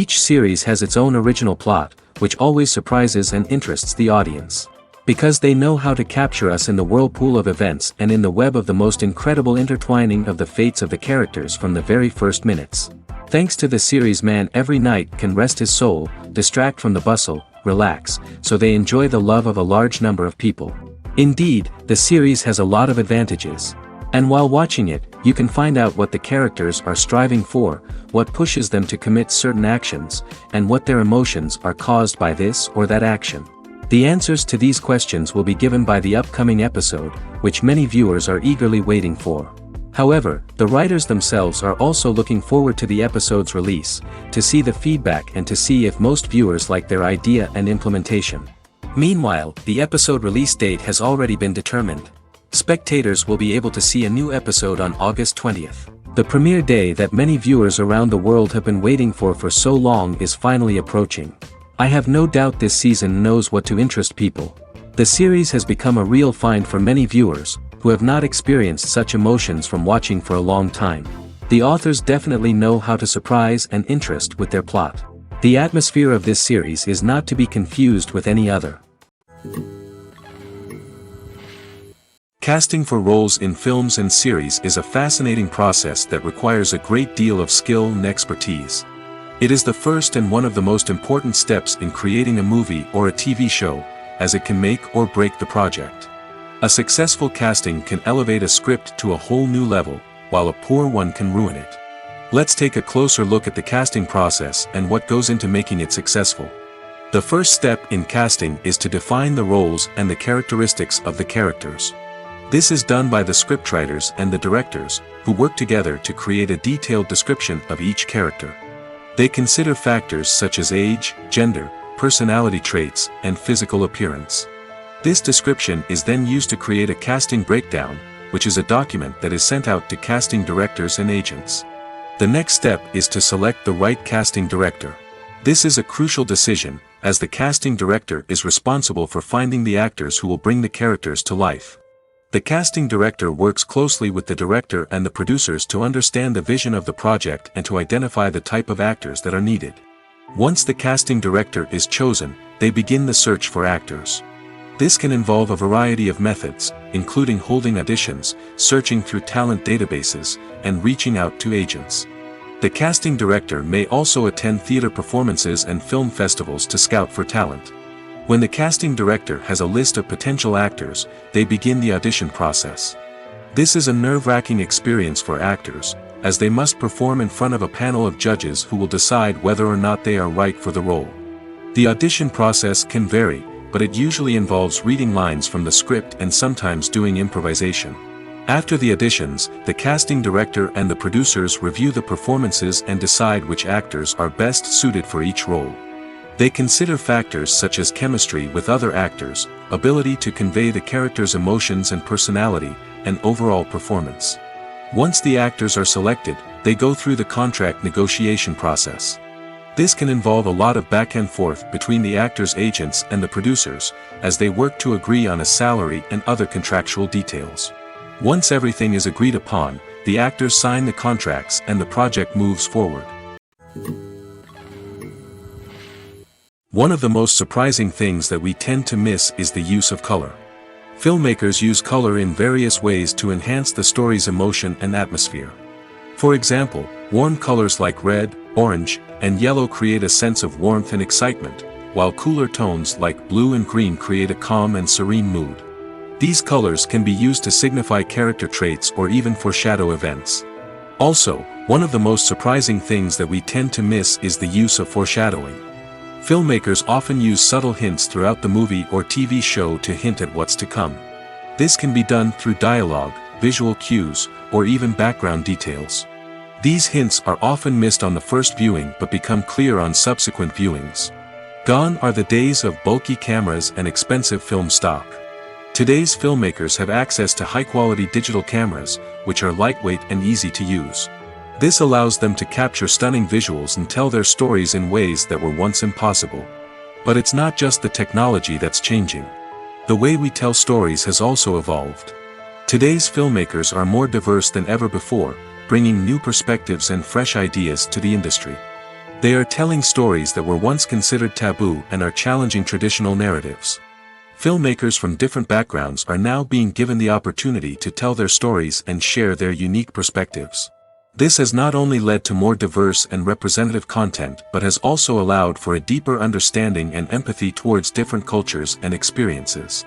Each series has its own original plot, which always surprises and interests the audience. Because they know how to capture us in the whirlpool of events and in the web of the most incredible intertwining of the fates of the characters from the very first minutes. Thanks to the series, man every night can rest his soul, distract from the bustle, relax, so they enjoy the love of a large number of people. Indeed, the series has a lot of advantages. And while watching it, you can find out what the characters are striving for, what pushes them to commit certain actions, and what their emotions are caused by this or that action. The answers to these questions will be given by the upcoming episode, which many viewers are eagerly waiting for. However, the writers themselves are also looking forward to the episode's release, to see the feedback and to see if most viewers like their idea and implementation. Meanwhile, the episode release date has already been determined. Spectators will be able to see a new episode on August 20th. The premiere day that many viewers around the world have been waiting for so long is finally approaching. I have no doubt this season knows what to interest people. The series has become a real find for many viewers, who have not experienced such emotions from watching for a long time. The authors definitely know how to surprise and interest with their plot. The atmosphere of this series is not to be confused with any other. Casting for roles in films and series is a fascinating process that requires a great deal of skill and expertise. It is the first and one of the most important steps in creating a movie or a TV show, as it can make or break the project. A successful casting can elevate a script to a whole new level, while a poor one can ruin it. Let's take a closer look at the casting process and what goes into making it successful. The first step in casting is to define the roles and the characteristics of the characters. This is done by the scriptwriters and the directors, who work together to create a detailed description of each character. They consider factors such as age, gender, personality traits, and physical appearance. This description is then used to create a casting breakdown, which is a document that is sent out to casting directors and agents. The next step is to select the right casting director. This is a crucial decision, as the casting director is responsible for finding the actors who will bring the characters to life. The casting director works closely with the director and the producers to understand the vision of the project and to identify the type of actors that are needed. Once the casting director is chosen, they begin the search for actors. This can involve a variety of methods, including holding auditions, searching through talent databases, and reaching out to agents. The casting director may also attend theater performances and film festivals to scout for talent. When the casting director has a list of potential actors, they begin the audition process. This is a nerve-wracking experience for actors, as they must perform in front of a panel of judges who will decide whether or not they are right for the role. The audition process can vary, but it usually involves reading lines from the script and sometimes doing improvisation. After the auditions, the casting director and the producers review the performances and decide which actors are best suited for each role. They consider factors such as chemistry with other actors, ability to convey the character's emotions and personality, and overall performance. Once the actors are selected, they go through the contract negotiation process. This can involve a lot of back and forth between the actors' agents and the producers, as they work to agree on a salary and other contractual details. Once everything is agreed upon, the actors sign the contracts and the project moves forward. One of the most surprising things that we tend to miss is the use of color. Filmmakers use color in various ways to enhance the story's emotion and atmosphere. For example, warm colors like red, orange, and yellow create a sense of warmth and excitement, while cooler tones like blue and green create a calm and serene mood. These colors can be used to signify character traits or even foreshadow events. Also, one of the most surprising things that we tend to miss is the use of foreshadowing. Filmmakers often use subtle hints throughout the movie or TV show to hint at what's to come. This can be done through dialogue, visual cues, or even background details. These hints are often missed on the first viewing but become clear on subsequent viewings. Gone are the days of bulky cameras and expensive film stock. Today's filmmakers have access to high-quality digital cameras, which are lightweight and easy to use. This allows them to capture stunning visuals and tell their stories in ways that were once impossible. But it's not just the technology that's changing. The way we tell stories has also evolved. Today's filmmakers are more diverse than ever before, bringing new perspectives and fresh ideas to the industry. They are telling stories that were once considered taboo and are challenging traditional narratives. Filmmakers from different backgrounds are now being given the opportunity to tell their stories and share their unique perspectives. This has not only led to more diverse and representative content but has also allowed for a deeper understanding and empathy towards different cultures and experiences.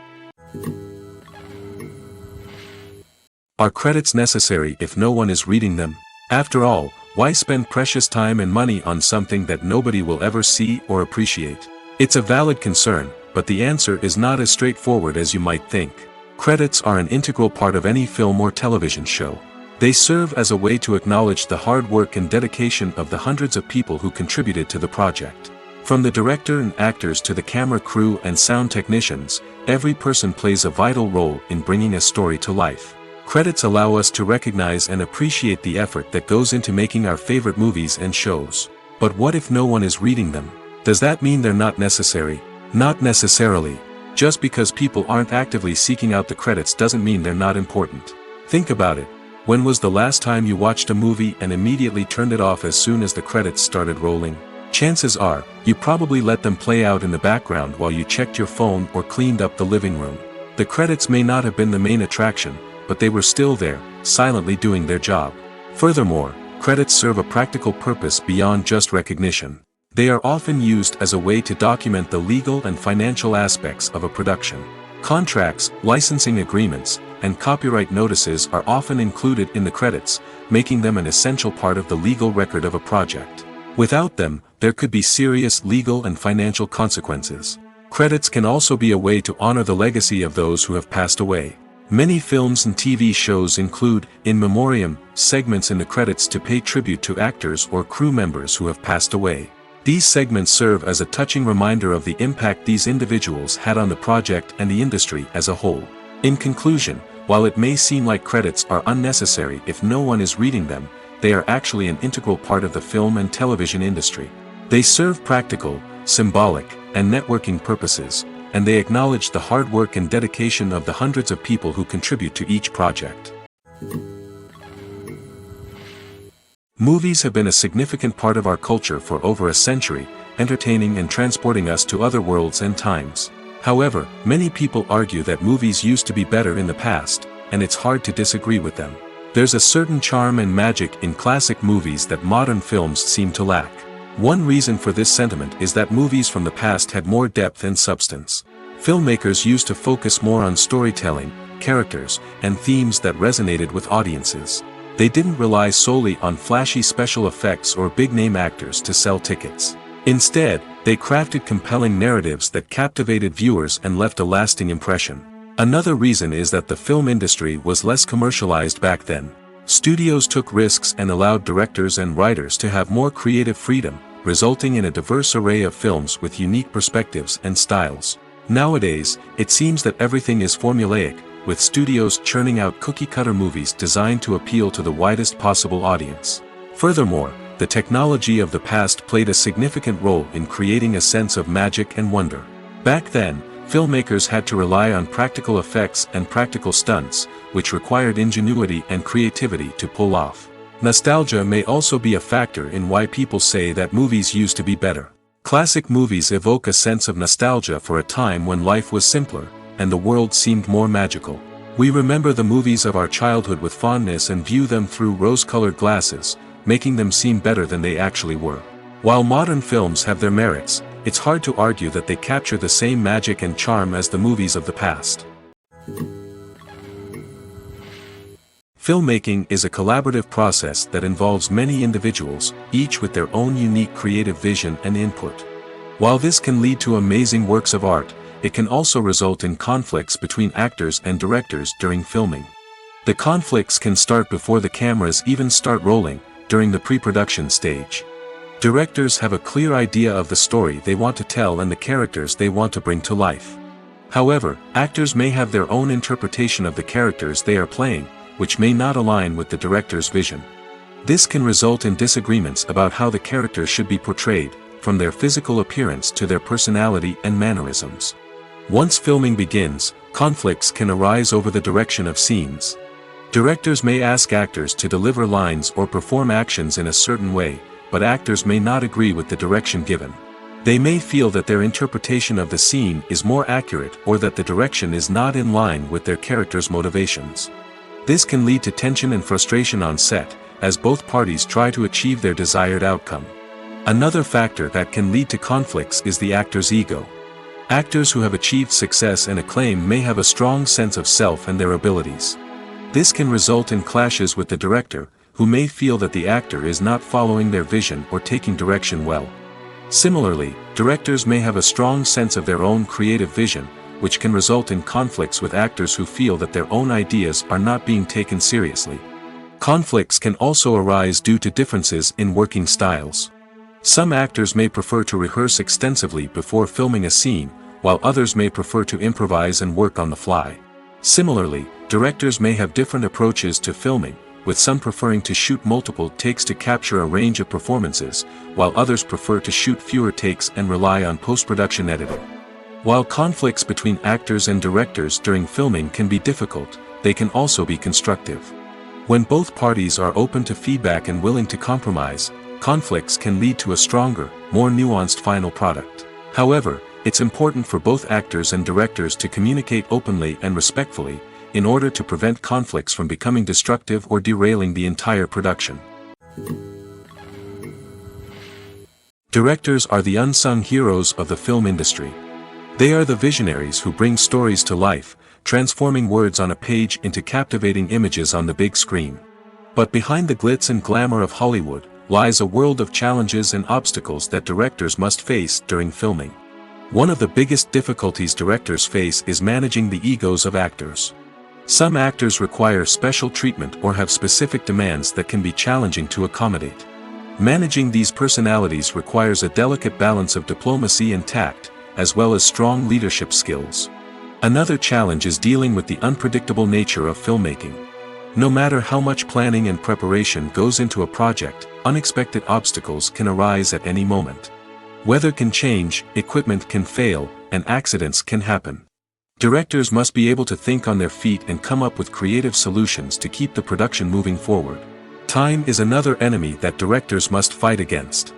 Are credits necessary if no one is reading them? After all, why spend precious time and money on something that nobody will ever see or appreciate? It's a valid concern, but the answer is not as straightforward as you might think. Credits are an integral part of any film or television show. They serve as a way to acknowledge the hard work and dedication of the hundreds of people who contributed to the project. From the director and actors to the camera crew and sound technicians, every person plays a vital role in bringing a story to life. Credits allow us to recognize and appreciate the effort that goes into making our favorite movies and shows. But what if no one is reading them? Does that mean they're not necessary? Not necessarily. Just because people aren't actively seeking out the credits doesn't mean they're not important. Think about it. When was the last time you watched a movie and immediately turned it off as soon as the credits started rolling? Chances are, you probably let them play out in the background while you checked your phone or cleaned up the living room. The credits may not have been the main attraction, but they were still there, silently doing their job. Furthermore, credits serve a practical purpose beyond just recognition. They are often used as a way to document the legal and financial aspects of a production. Contracts, licensing agreements, and copyright notices are often included in the credits, making them an essential part of the legal record of a project. Without them, there could be serious legal and financial consequences. Credits can also be a way to honor the legacy of those who have passed away. Many films and TV shows include, in memoriam, segments in the credits to pay tribute to actors or crew members who have passed away. These segments serve as a touching reminder of the impact these individuals had on the project and the industry as a whole. In conclusion, while it may seem like credits are unnecessary if no one is reading them, they are actually an integral part of the film and television industry. They serve practical, symbolic, and networking purposes, and they acknowledge the hard work and dedication of the hundreds of people who contribute to each project. Movies have been a significant part of our culture for over a century, entertaining and transporting us to other worlds and times. However, many people argue that movies used to be better in the past, and it's hard to disagree with them. There's a certain charm and magic in classic movies that modern films seem to lack. One reason for this sentiment is that movies from the past had more depth and substance. Filmmakers used to focus more on storytelling, characters, and themes that resonated with audiences. They didn't rely solely on flashy special effects or big-name actors to sell tickets. Instead, they crafted compelling narratives that captivated viewers and left a lasting impression. Another reason is that the film industry was less commercialized back then. Studios took risks and allowed directors and writers to have more creative freedom, resulting in a diverse array of films with unique perspectives and styles. Nowadays, it seems that everything is formulaic, with studios churning out cookie-cutter movies designed to appeal to the widest possible audience. Furthermore, the technology of the past played a significant role in creating a sense of magic and wonder. Back then, filmmakers had to rely on practical effects and practical stunts, which required ingenuity and creativity to pull off. Nostalgia may also be a factor in why people say that movies used to be better. Classic movies evoke a sense of nostalgia for a time when life was simpler, and the world seemed more magical. We remember the movies of our childhood with fondness and view them through rose-colored glasses, making them seem better than they actually were. While modern films have their merits, it's hard to argue that they capture the same magic and charm as the movies of the past. Filmmaking is a collaborative process that involves many individuals, each with their own unique creative vision and input. While this can lead to amazing works of art, it can also result in conflicts between actors and directors during filming. The conflicts can start before the cameras even start rolling, during the pre-production stage. Directors have a clear idea of the story they want to tell and the characters they want to bring to life. However, actors may have their own interpretation of the characters they are playing, which may not align with the director's vision. This can result in disagreements about how the characters should be portrayed, from their physical appearance to their personality and mannerisms. Once filming begins, conflicts can arise over the direction of scenes. Directors may ask actors to deliver lines or perform actions in a certain way, but actors may not agree with the direction given. They may feel that their interpretation of the scene is more accurate or that the direction is not in line with their character's motivations. This can lead to tension and frustration on set, as both parties try to achieve their desired outcome. Another factor that can lead to conflicts is the actor's ego. Actors who have achieved success and acclaim may have a strong sense of self and their abilities. This can result in clashes with the director, who may feel that the actor is not following their vision or taking direction well. Similarly, directors may have a strong sense of their own creative vision, which can result in conflicts with actors who feel that their own ideas are not being taken seriously. Conflicts can also arise due to differences in working styles. Some actors may prefer to rehearse extensively before filming a scene, while others may prefer to improvise and work on the fly. Similarly, directors may have different approaches to filming, with some preferring to shoot multiple takes to capture a range of performances, while others prefer to shoot fewer takes and rely on post-production editing. While conflicts between actors and directors during filming can be difficult, they can also be constructive. When both parties are open to feedback and willing to compromise, conflicts can lead to a stronger, more nuanced final product. However, it's important for both actors and directors to communicate openly and respectfully, in order to prevent conflicts from becoming destructive or derailing the entire production. Directors are the unsung heroes of the film industry. They are the visionaries who bring stories to life, transforming words on a page into captivating images on the big screen. But behind the glitz and glamour of Hollywood, lies a world of challenges and obstacles that directors must face during filming. One of the biggest difficulties directors face is managing the egos of actors. Some actors require special treatment or have specific demands that can be challenging to accommodate. Managing these personalities requires a delicate balance of diplomacy and tact, as well as strong leadership skills. Another challenge is dealing with the unpredictable nature of filmmaking. No matter how much planning and preparation goes into a project, unexpected obstacles can arise at any moment. Weather can change, equipment can fail, and accidents can happen. Directors must be able to think on their feet and come up with creative solutions to keep the production moving forward. Time is another enemy that directors must fight against.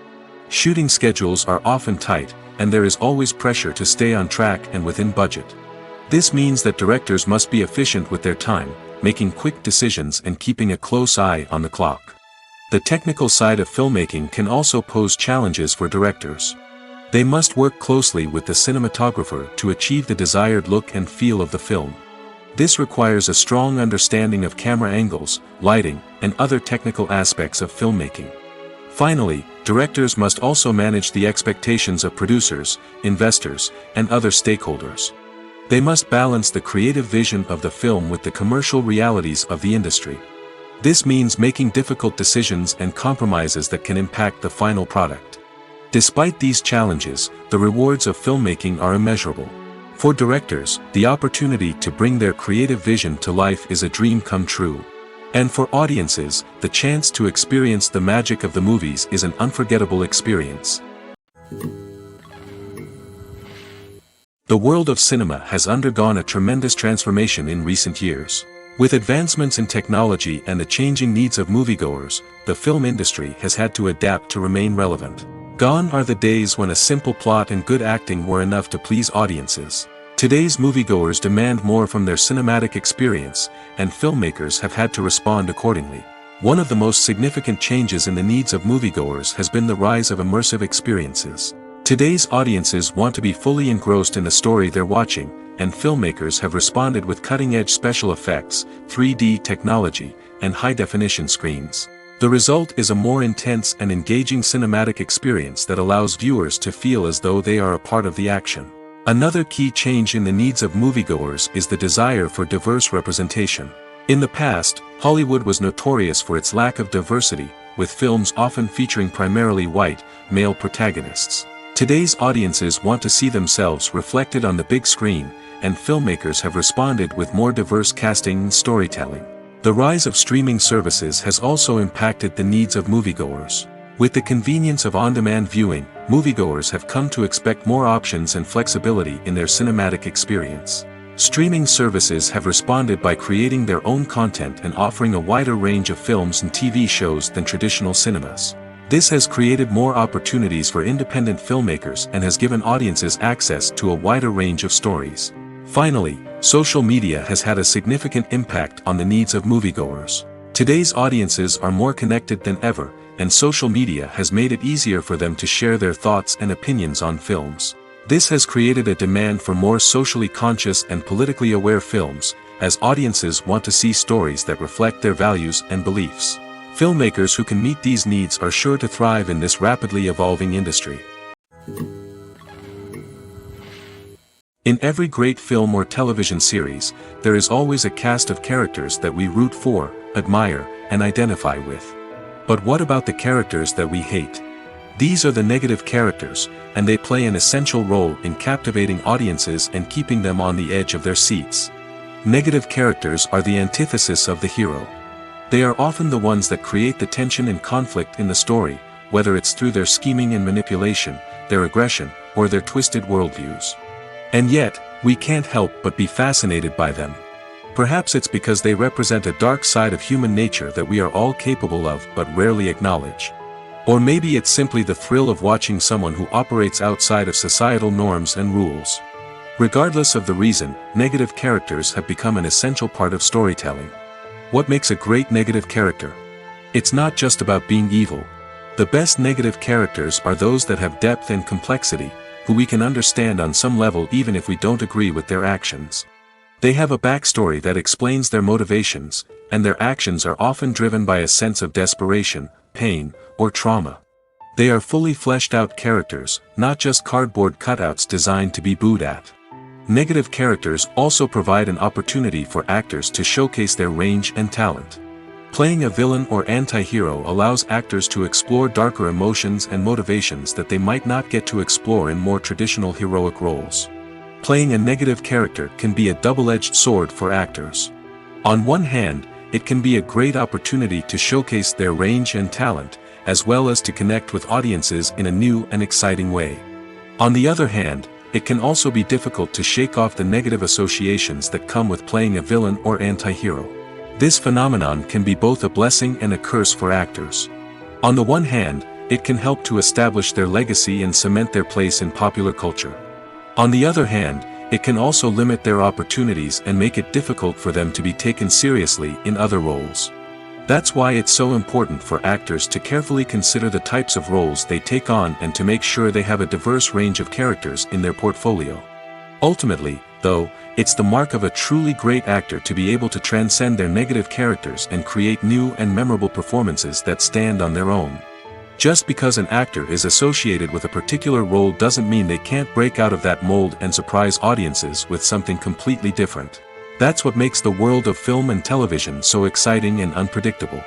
Shooting schedules are often tight, and there is always pressure to stay on track and within budget. This means that directors must be efficient with their time, making quick decisions and keeping a close eye on the clock. The technical side of filmmaking can also pose challenges for directors. They must work closely with the cinematographer to achieve the desired look and feel of the film. This requires a strong understanding of camera angles, lighting, and other technical aspects of filmmaking. Finally, directors must also manage the expectations of producers, investors, and other stakeholders. They must balance the creative vision of the film with the commercial realities of the industry. This means making difficult decisions and compromises that can impact the final product. Despite these challenges, the rewards of filmmaking are immeasurable. For directors, the opportunity to bring their creative vision to life is a dream come true. And for audiences, the chance to experience the magic of the movies is an unforgettable experience. The world of cinema has undergone a tremendous transformation in recent years. With advancements in technology and the changing needs of moviegoers, the film industry has had to adapt to remain relevant. Gone are the days when a simple plot and good acting were enough to please audiences. Today's moviegoers demand more from their cinematic experience, and filmmakers have had to respond accordingly. One of the most significant changes in the needs of moviegoers has been the rise of immersive experiences. Today's audiences want to be fully engrossed in the story they're watching, and filmmakers have responded with cutting-edge special effects, 3D technology, and high-definition screens. The result is a more intense and engaging cinematic experience that allows viewers to feel as though they are a part of the action. Another key change in the needs of moviegoers is the desire for diverse representation. In the past, Hollywood was notorious for its lack of diversity, with films often featuring primarily white, male protagonists. Today's audiences want to see themselves reflected on the big screen, and filmmakers have responded with more diverse casting and storytelling. The rise of streaming services has also impacted the needs of moviegoers. With the convenience of on-demand viewing, moviegoers have come to expect more options and flexibility in their cinematic experience. Streaming services have responded by creating their own content and offering a wider range of films and TV shows than traditional cinemas. This has created more opportunities for independent filmmakers and has given audiences access to a wider range of stories. Finally, social media has had a significant impact on the needs of moviegoers. Today's audiences are more connected than ever, and social media has made it easier for them to share their thoughts and opinions on films. This has created a demand for more socially conscious and politically aware films, as audiences want to see stories that reflect their values and beliefs. Filmmakers who can meet these needs are sure to thrive in this rapidly evolving industry. In every great film or television series, there is always a cast of characters that we root for, admire, and identify with. But what about the characters that we hate? These are the negative characters, and they play an essential role in captivating audiences and keeping them on the edge of their seats. Negative characters are the antithesis of the hero. They are often the ones that create the tension and conflict in the story, whether it's through their scheming and manipulation, their aggression, or their twisted worldviews. And yet, we can't help but be fascinated by them. Perhaps it's because they represent a dark side of human nature that we are all capable of but rarely acknowledge. Or maybe it's simply the thrill of watching someone who operates outside of societal norms and rules. Regardless of the reason, negative characters have become an essential part of storytelling. What makes a great negative character? It's not just about being evil. The best negative characters are those that have depth and complexity, who we can understand on some level even if we don't agree with their actions. They have a backstory that explains their motivations, and their actions are often driven by a sense of desperation, pain, or trauma. They are fully fleshed out characters, not just cardboard cutouts designed to be booed at. Negative characters also provide an opportunity for actors to showcase their range and talent. Playing a villain or anti-hero allows actors to explore darker emotions and motivations that they might not get to explore in more traditional heroic roles. Playing a negative character can be a double-edged sword for actors. On one hand, it can be a great opportunity to showcase their range and talent, as well as to connect with audiences in a new and exciting way. On the other hand, it can also be difficult to shake off the negative associations that come with playing a villain or anti-hero. This phenomenon can be both a blessing and a curse for actors. On the one hand, it can help to establish their legacy and cement their place in popular culture. On the other hand, it can also limit their opportunities and make it difficult for them to be taken seriously in other roles. That's why it's so important for actors to carefully consider the types of roles they take on and to make sure they have a diverse range of characters in their portfolio. Ultimately, though, it's the mark of a truly great actor to be able to transcend their negative characters and create new and memorable performances that stand on their own. Just because an actor is associated with a particular role doesn't mean they can't break out of that mold and surprise audiences with something completely different. That's what makes the world of film and television so exciting and unpredictable.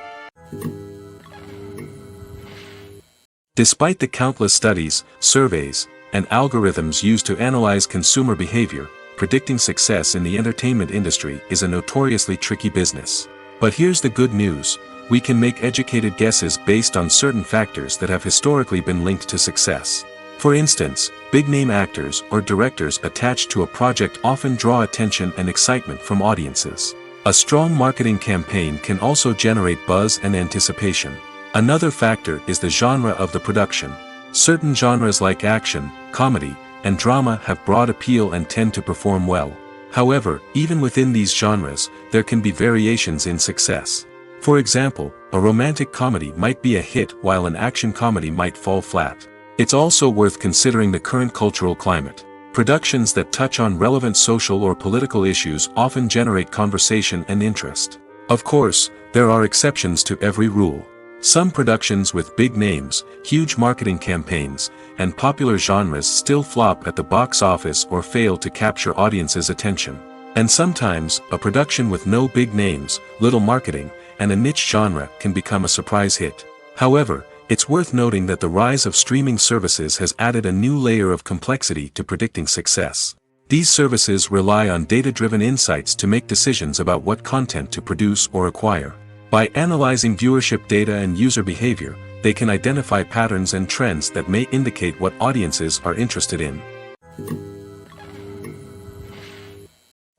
Despite the countless studies, surveys, and algorithms used to analyze consumer behavior, predicting success in the entertainment industry is a notoriously tricky business. But here's the good news. We can make educated guesses based on certain factors that have historically been linked to success. For instance, big-name actors or directors attached to a project often draw attention and excitement from audiences. A strong marketing campaign can also generate buzz and anticipation. Another factor is the genre of the production. Certain genres like action, comedy, and drama have broad appeal and tend to perform well. However, even within these genres, there can be variations in success. For example, a romantic comedy might be a hit while an action comedy might fall flat. It's also worth considering the current cultural climate. Productions that touch on relevant social or political issues often generate conversation and interest. Of course, there are exceptions to every rule. Some productions with big names, huge marketing campaigns, and popular genres still flop at the box office or fail to capture audiences' attention. And sometimes, a production with no big names, little marketing, and a niche genre can become a surprise hit. However, it's worth noting that the rise of streaming services has added a new layer of complexity to predicting success. These services rely on data-driven insights to make decisions about what content to produce or acquire. By analyzing viewership data and user behavior, they can identify patterns and trends that may indicate what audiences are interested in.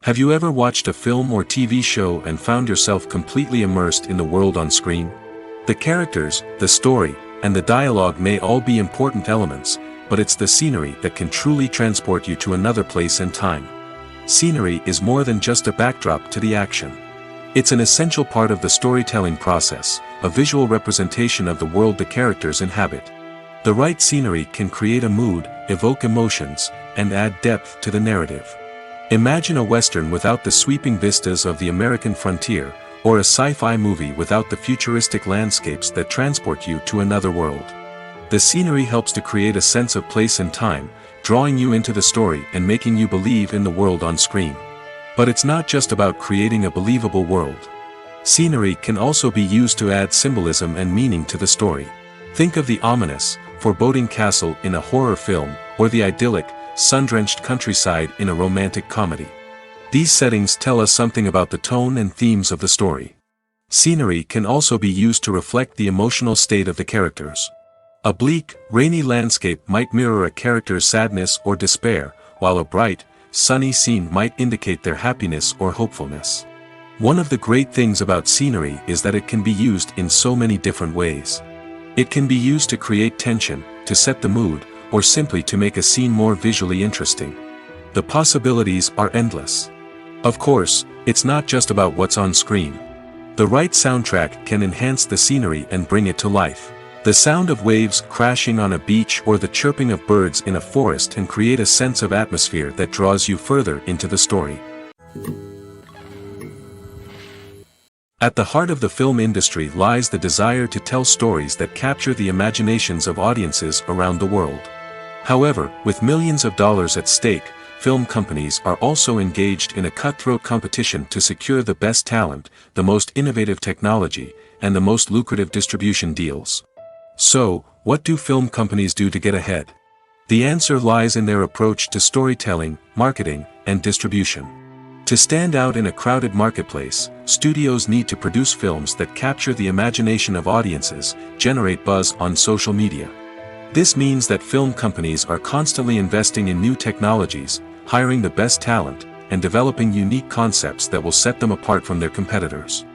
Have you ever watched a film or TV show and found yourself completely immersed in the world on screen? The characters, the story, and the dialogue may all be important elements, but it's the scenery that can truly transport you to another place and time. Scenery is more than just a backdrop to the action. It's an essential part of the storytelling process, a visual representation of the world the characters inhabit. The right scenery can create a mood, evoke emotions, and add depth to the narrative. Imagine a Western without the sweeping vistas of the American frontier, or a sci-fi movie without the futuristic landscapes that transport you to another world. The scenery helps to create a sense of place and time, drawing you into the story and making you believe in the world on screen. But it's not just about creating a believable world. Scenery can also be used to add symbolism and meaning to the story. Think of the ominous, foreboding castle in a horror film, or the idyllic, sun-drenched countryside in a romantic comedy. These settings tell us something about the tone and themes of the story. Scenery can also be used to reflect the emotional state of the characters. A bleak, rainy landscape might mirror a character's sadness or despair, while a bright, sunny scene might indicate their happiness or hopefulness. One of the great things about scenery is that it can be used in so many different ways. It can be used to create tension, to set the mood, or simply to make a scene more visually interesting. The possibilities are endless. Of course, it's not just about what's on screen. The right soundtrack can enhance the scenery and bring it to life. The sound of waves crashing on a beach or the chirping of birds in a forest can create a sense of atmosphere that draws you further into the story. At the heart of the film industry lies the desire to tell stories that capture the imaginations of audiences around the world. However, with millions of dollars at stake, film companies are also engaged in a cutthroat competition to secure the best talent, the most innovative technology, and the most lucrative distribution deals. So, what do film companies do to get ahead? The answer lies in their approach to storytelling, marketing, and distribution. To stand out in a crowded marketplace, studios need to produce films that capture the imagination of audiences, generate buzz on social media. This means that film companies are constantly investing in new technologies, hiring the best talent, and developing unique concepts that will set them apart from their competitors.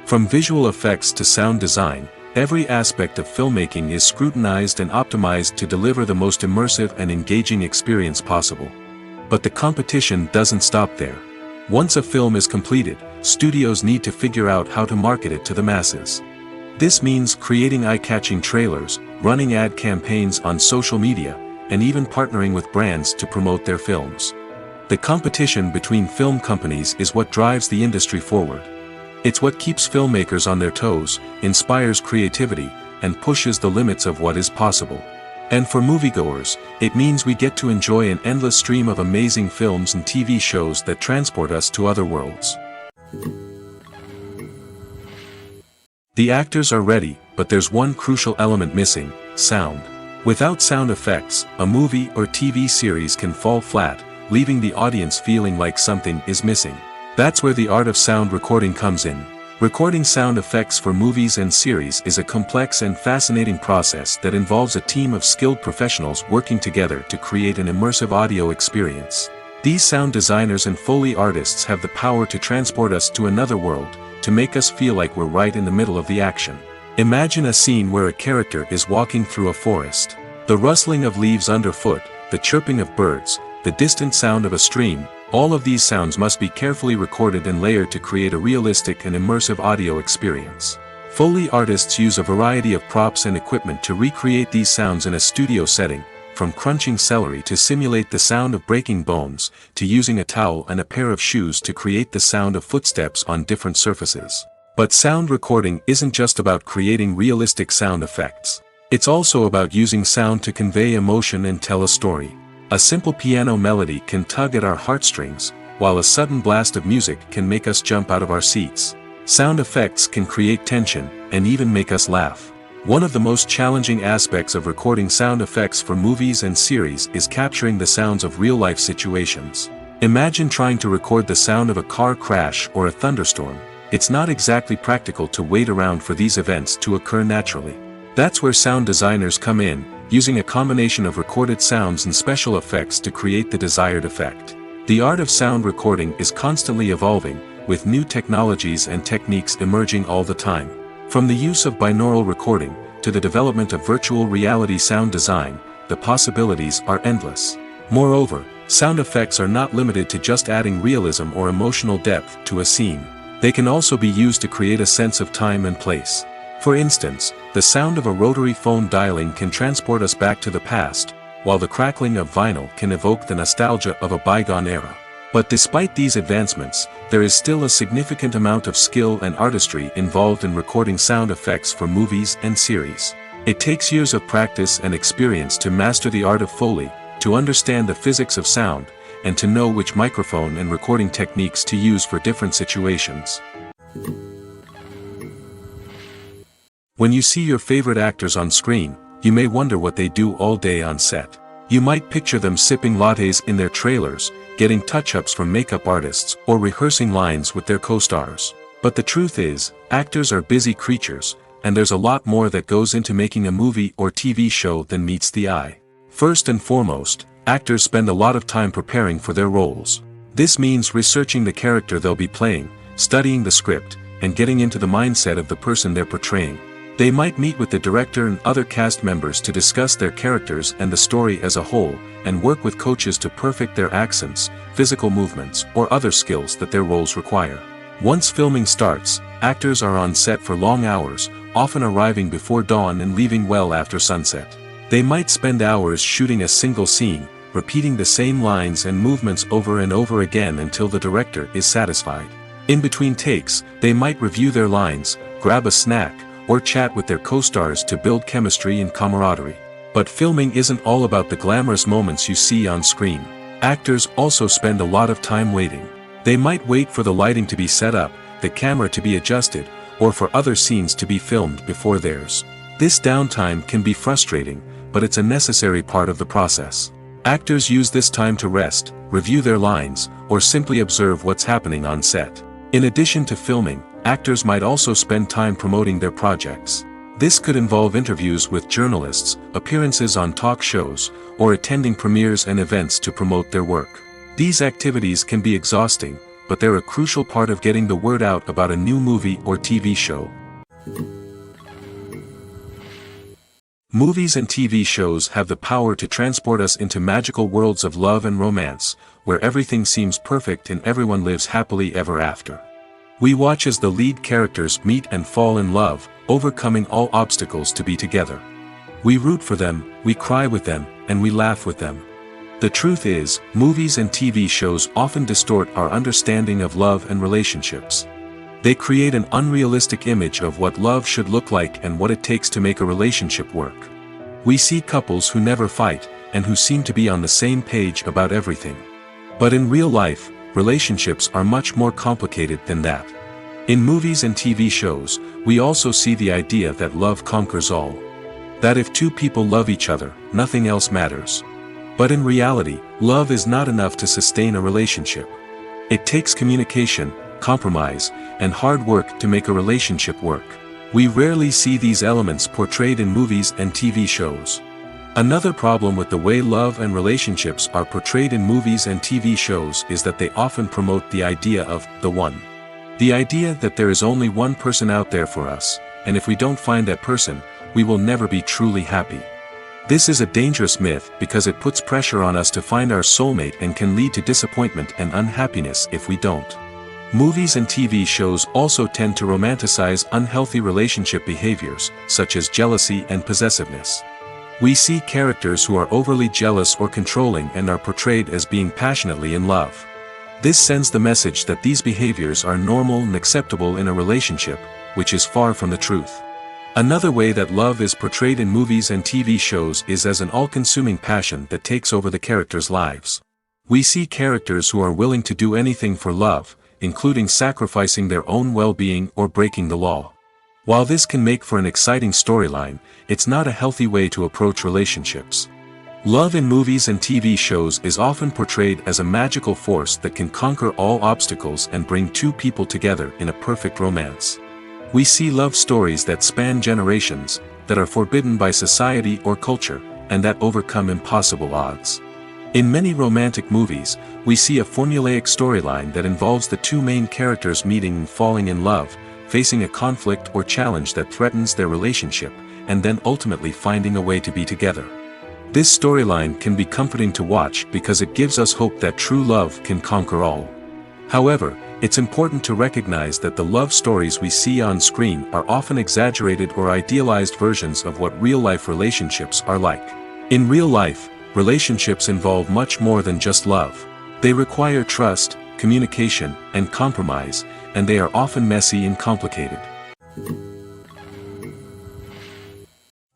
From visual effects to sound design, every aspect of filmmaking is scrutinized and optimized to deliver the most immersive and engaging experience possible. But the competition doesn't stop there. Once a film is completed, studios need to figure out how to market it to the masses. This means creating eye-catching trailers, running ad campaigns on social media, and even partnering with brands to promote their films. The competition between film companies is what drives the industry forward. It's what keeps filmmakers on their toes, inspires creativity, and pushes the limits of what is possible. And for moviegoers, it means we get to enjoy an endless stream of amazing films and TV shows that transport us to other worlds. The actors are ready, but there's one crucial element missing: sound. Without sound effects, a movie or TV series can fall flat, leaving the audience feeling like something is missing. That's where the art of sound recording comes in. Recording sound effects for movies and series is a complex and fascinating process that involves a team of skilled professionals working together to create an immersive audio experience. These sound designers and Foley artists have the power to transport us to another world, to make us feel like we're right in the middle of the action. Imagine a scene where a character is walking through a forest. The rustling of leaves underfoot, the chirping of birds, the distant sound of a stream, all of these sounds must be carefully recorded and layered to create a realistic and immersive audio experience. Foley artists use a variety of props and equipment to recreate these sounds in a studio setting, from crunching celery to simulate the sound of breaking bones, to using a towel and a pair of shoes to create the sound of footsteps on different surfaces. But sound recording isn't just about creating realistic sound effects. It's also about using sound to convey emotion and tell a story. A simple piano melody can tug at our heartstrings, while a sudden blast of music can make us jump out of our seats. Sound effects can create tension, and even make us laugh. One of the most challenging aspects of recording sound effects for movies and series is capturing the sounds of real-life situations. Imagine trying to record the sound of a car crash or a thunderstorm. It's not exactly practical to wait around for these events to occur naturally. That's where sound designers come in, using a combination of recorded sounds and special effects to create the desired effect. The art of sound recording is constantly evolving, with new technologies and techniques emerging all the time. From the use of binaural recording, to the development of virtual reality sound design, the possibilities are endless. Moreover, sound effects are not limited to just adding realism or emotional depth to a scene. They can also be used to create a sense of time and place. For instance, the sound of a rotary phone dialing can transport us back to the past, while the crackling of vinyl can evoke the nostalgia of a bygone era. But despite these advancements, there is still a significant amount of skill and artistry involved in recording sound effects for movies and series. It takes years of practice and experience to master the art of Foley, to understand the physics of sound, and to know which microphone and recording techniques to use for different situations. When you see your favorite actors on screen, you may wonder what they do all day on set. You might picture them sipping lattes in their trailers, getting touch-ups from makeup artists, or rehearsing lines with their co-stars. But the truth is, actors are busy creatures, and there's a lot more that goes into making a movie or TV show than meets the eye. First and foremost, actors spend a lot of time preparing for their roles. This means researching the character they'll be playing, studying the script, and getting into the mindset of the person they're portraying. They might meet with the director and other cast members to discuss their characters and the story as a whole, and work with coaches to perfect their accents, physical movements, or other skills that their roles require. Once filming starts, actors are on set for long hours, often arriving before dawn and leaving well after sunset. They might spend hours shooting a single scene, repeating the same lines and movements over and over again until the director is satisfied. In between takes, they might review their lines, grab a snack, or chat with their co-stars to build chemistry and camaraderie. But filming isn't all about the glamorous moments you see on screen. Actors also spend a lot of time waiting. They might wait for the lighting to be set up, the camera to be adjusted, or for other scenes to be filmed before theirs. This downtime can be frustrating, but it's a necessary part of the process. Actors use this time to rest, review their lines, or simply observe what's happening on set. In addition to filming, actors might also spend time promoting their projects. This could involve interviews with journalists, appearances on talk shows, or attending premieres and events to promote their work. These activities can be exhausting, but they're a crucial part of getting the word out about a new movie or TV show. Movies and TV shows have the power to transport us into magical worlds of love and romance, where everything seems perfect and everyone lives happily ever after. We watch as the lead characters meet and fall in love, overcoming all obstacles to be together. We root for them, we cry with them, and we laugh with them. The truth is, movies and TV shows often distort our understanding of love and relationships. They create an unrealistic image of what love should look like and what it takes to make a relationship work. We see couples who never fight, and who seem to be on the same page about everything. But in real life, relationships are much more complicated than that. In movies and TV shows, we also see the idea that love conquers all. That if two people love each other, nothing else matters. But in reality, love is not enough to sustain a relationship. It takes communication, compromise, and hard work to make a relationship work. We rarely see these elements portrayed in movies and TV shows. Another problem with the way love and relationships are portrayed in movies and TV shows is that they often promote the idea of the one. The idea that there is only one person out there for us, and if we don't find that person, we will never be truly happy. This is a dangerous myth because it puts pressure on us to find our soulmate and can lead to disappointment and unhappiness if we don't. Movies and TV shows also tend to romanticize unhealthy relationship behaviors, such as jealousy and possessiveness. We see characters who are overly jealous or controlling and are portrayed as being passionately in love. This sends the message that these behaviors are normal and acceptable in a relationship, which is far from the truth. Another way that love is portrayed in movies and TV shows is as an all-consuming passion that takes over the characters' lives. We see characters who are willing to do anything for love, including sacrificing their own well-being or breaking the law. While this can make for an exciting storyline, it's not a healthy way to approach relationships. Love in movies and TV shows is often portrayed as a magical force that can conquer all obstacles and bring two people together in a perfect romance. We see love stories that span generations, that are forbidden by society or culture, and that overcome impossible odds. In many romantic movies, we see a formulaic storyline that involves the two main characters meeting and falling in love, facing a conflict or challenge that threatens their relationship, and then ultimately finding a way to be together. This storyline can be comforting to watch because it gives us hope that true love can conquer all. However, it's important to recognize that the love stories we see on screen are often exaggerated or idealized versions of what real-life relationships are like. In real life, relationships involve much more than just love. They require trust, communication, and compromise, and they are often messy and complicated.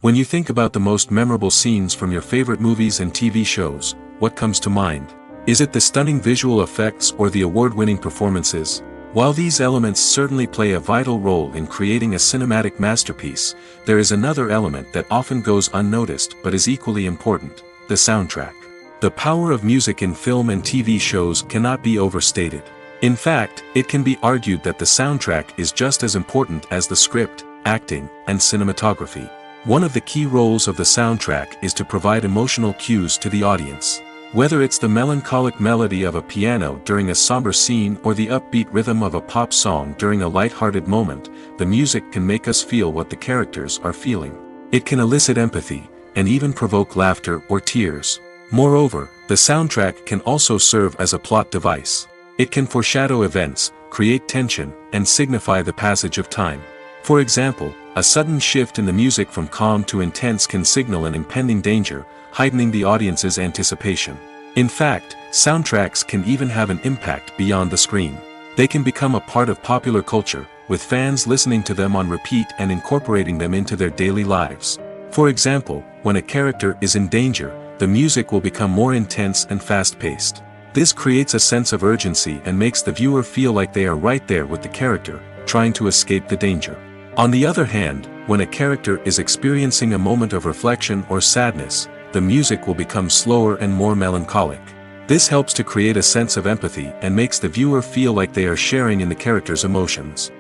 When you think about the most memorable scenes from your favorite movies and TV shows, what comes to mind? Is it the stunning visual effects or the award-winning performances? While these elements certainly play a vital role in creating a cinematic masterpiece, there is another element that often goes unnoticed but is equally important: the soundtrack. The power of music in film and TV shows cannot be overstated. In fact, it can be argued that the soundtrack is just as important as the script, acting, and cinematography. One of the key roles of the soundtrack is to provide emotional cues to the audience. Whether it's the melancholic melody of a piano during a somber scene or the upbeat rhythm of a pop song during a light-hearted moment, the music can make us feel what the characters are feeling. It can elicit empathy, and even provoke laughter or tears. Moreover, the soundtrack can also serve as a plot device. It can foreshadow events, create tension, and signify the passage of time. For example, a sudden shift in the music from calm to intense can signal an impending danger, heightening the audience's anticipation. In fact, soundtracks can even have an impact beyond the screen. They can become a part of popular culture, with fans listening to them on repeat and incorporating them into their daily lives. For example, when a character is in danger, the music will become more intense and fast-paced. This creates a sense of urgency and makes the viewer feel like they are right there with the character, trying to escape the danger. On the other hand, when a character is experiencing a moment of reflection or sadness, the music will become slower and more melancholic. This helps to create a sense of empathy and makes the viewer feel like they are sharing in the character's emotions.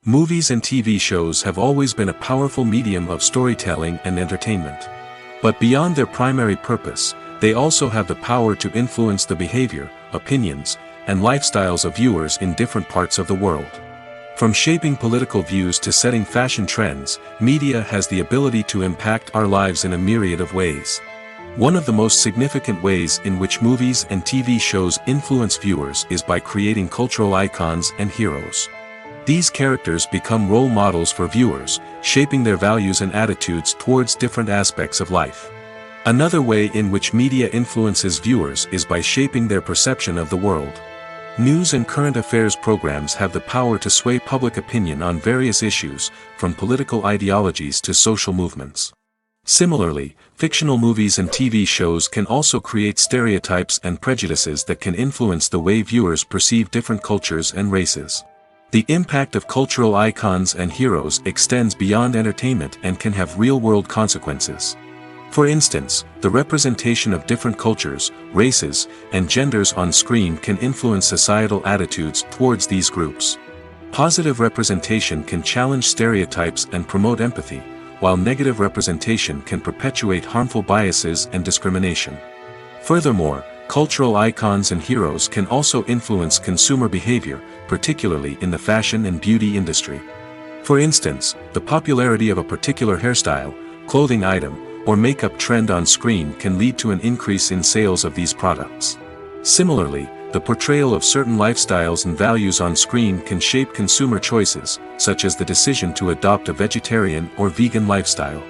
Movies and TV shows have always been a powerful medium of storytelling and entertainment. But beyond their primary purpose, they also have the power to influence the behavior, opinions, and lifestyles of viewers in different parts of the world. From shaping political views to setting fashion trends, media has the ability to impact our lives in a myriad of ways. One of the most significant ways in which movies and TV shows influence viewers is by creating cultural icons and heroes. These characters become role models for viewers, shaping their values and attitudes towards different aspects of life. Another way in which media influences viewers is by shaping their perception of the world. News and current affairs programs have the power to sway public opinion on various issues, from political ideologies to social movements. Similarly, fictional movies and TV shows can also create stereotypes and prejudices that can influence the way viewers perceive different cultures and races. The impact of cultural icons and heroes extends beyond entertainment and can have real-world consequences. For instance, the representation of different cultures, races, and genders on screen can influence societal attitudes towards these groups. Positive representation can challenge stereotypes and promote empathy, while negative representation can perpetuate harmful biases and discrimination. Furthermore, cultural icons and heroes can also influence consumer behavior, particularly in the fashion and beauty industry. For instance, the popularity of a particular hairstyle, clothing item, or makeup trend on screen can lead to an increase in sales of these products. Similarly, the portrayal of certain lifestyles and values on screen can shape consumer choices, such as the decision to adopt a vegetarian or vegan lifestyle.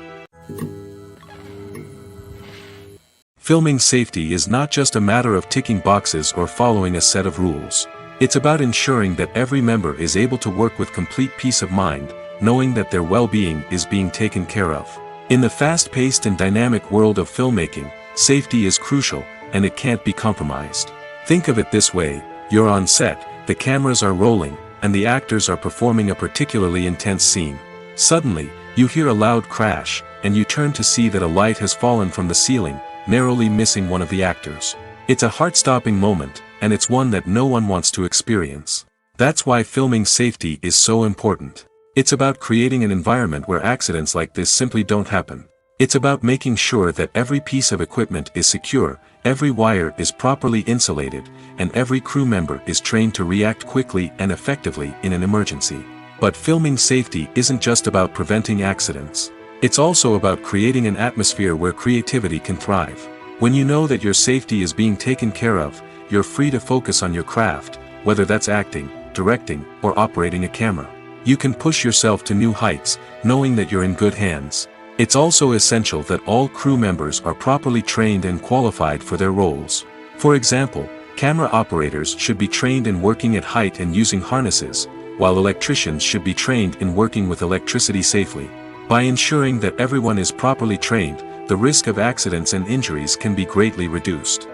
Filming safety is not just a matter of ticking boxes or following a set of rules. It's about ensuring that every member is able to work with complete peace of mind, knowing that their well-being is being taken care of. In the fast-paced and dynamic world of filmmaking, safety is crucial, and it can't be compromised. Think of it this way: you're on set, the cameras are rolling, and the actors are performing a particularly intense scene. Suddenly, you hear a loud crash, and you turn to see that a light has fallen from the ceiling, narrowly missing one of the actors. It's a heart-stopping moment, and it's one that no one wants to experience. That's why filming safety is so important. It's about creating an environment where accidents like this simply don't happen. It's about making sure that every piece of equipment is secure, every wire is properly insulated, and every crew member is trained to react quickly and effectively in an emergency. But filming safety isn't just about preventing accidents. It's also about creating an atmosphere where creativity can thrive. When you know that your safety is being taken care of, you're free to focus on your craft, whether that's acting, directing, or operating a camera. You can push yourself to new heights, knowing that you're in good hands. It's also essential that all crew members are properly trained and qualified for their roles. For example, camera operators should be trained in working at height and using harnesses, while electricians should be trained in working with electricity safely. By ensuring that everyone is properly trained, the risk of accidents and injuries can be greatly reduced.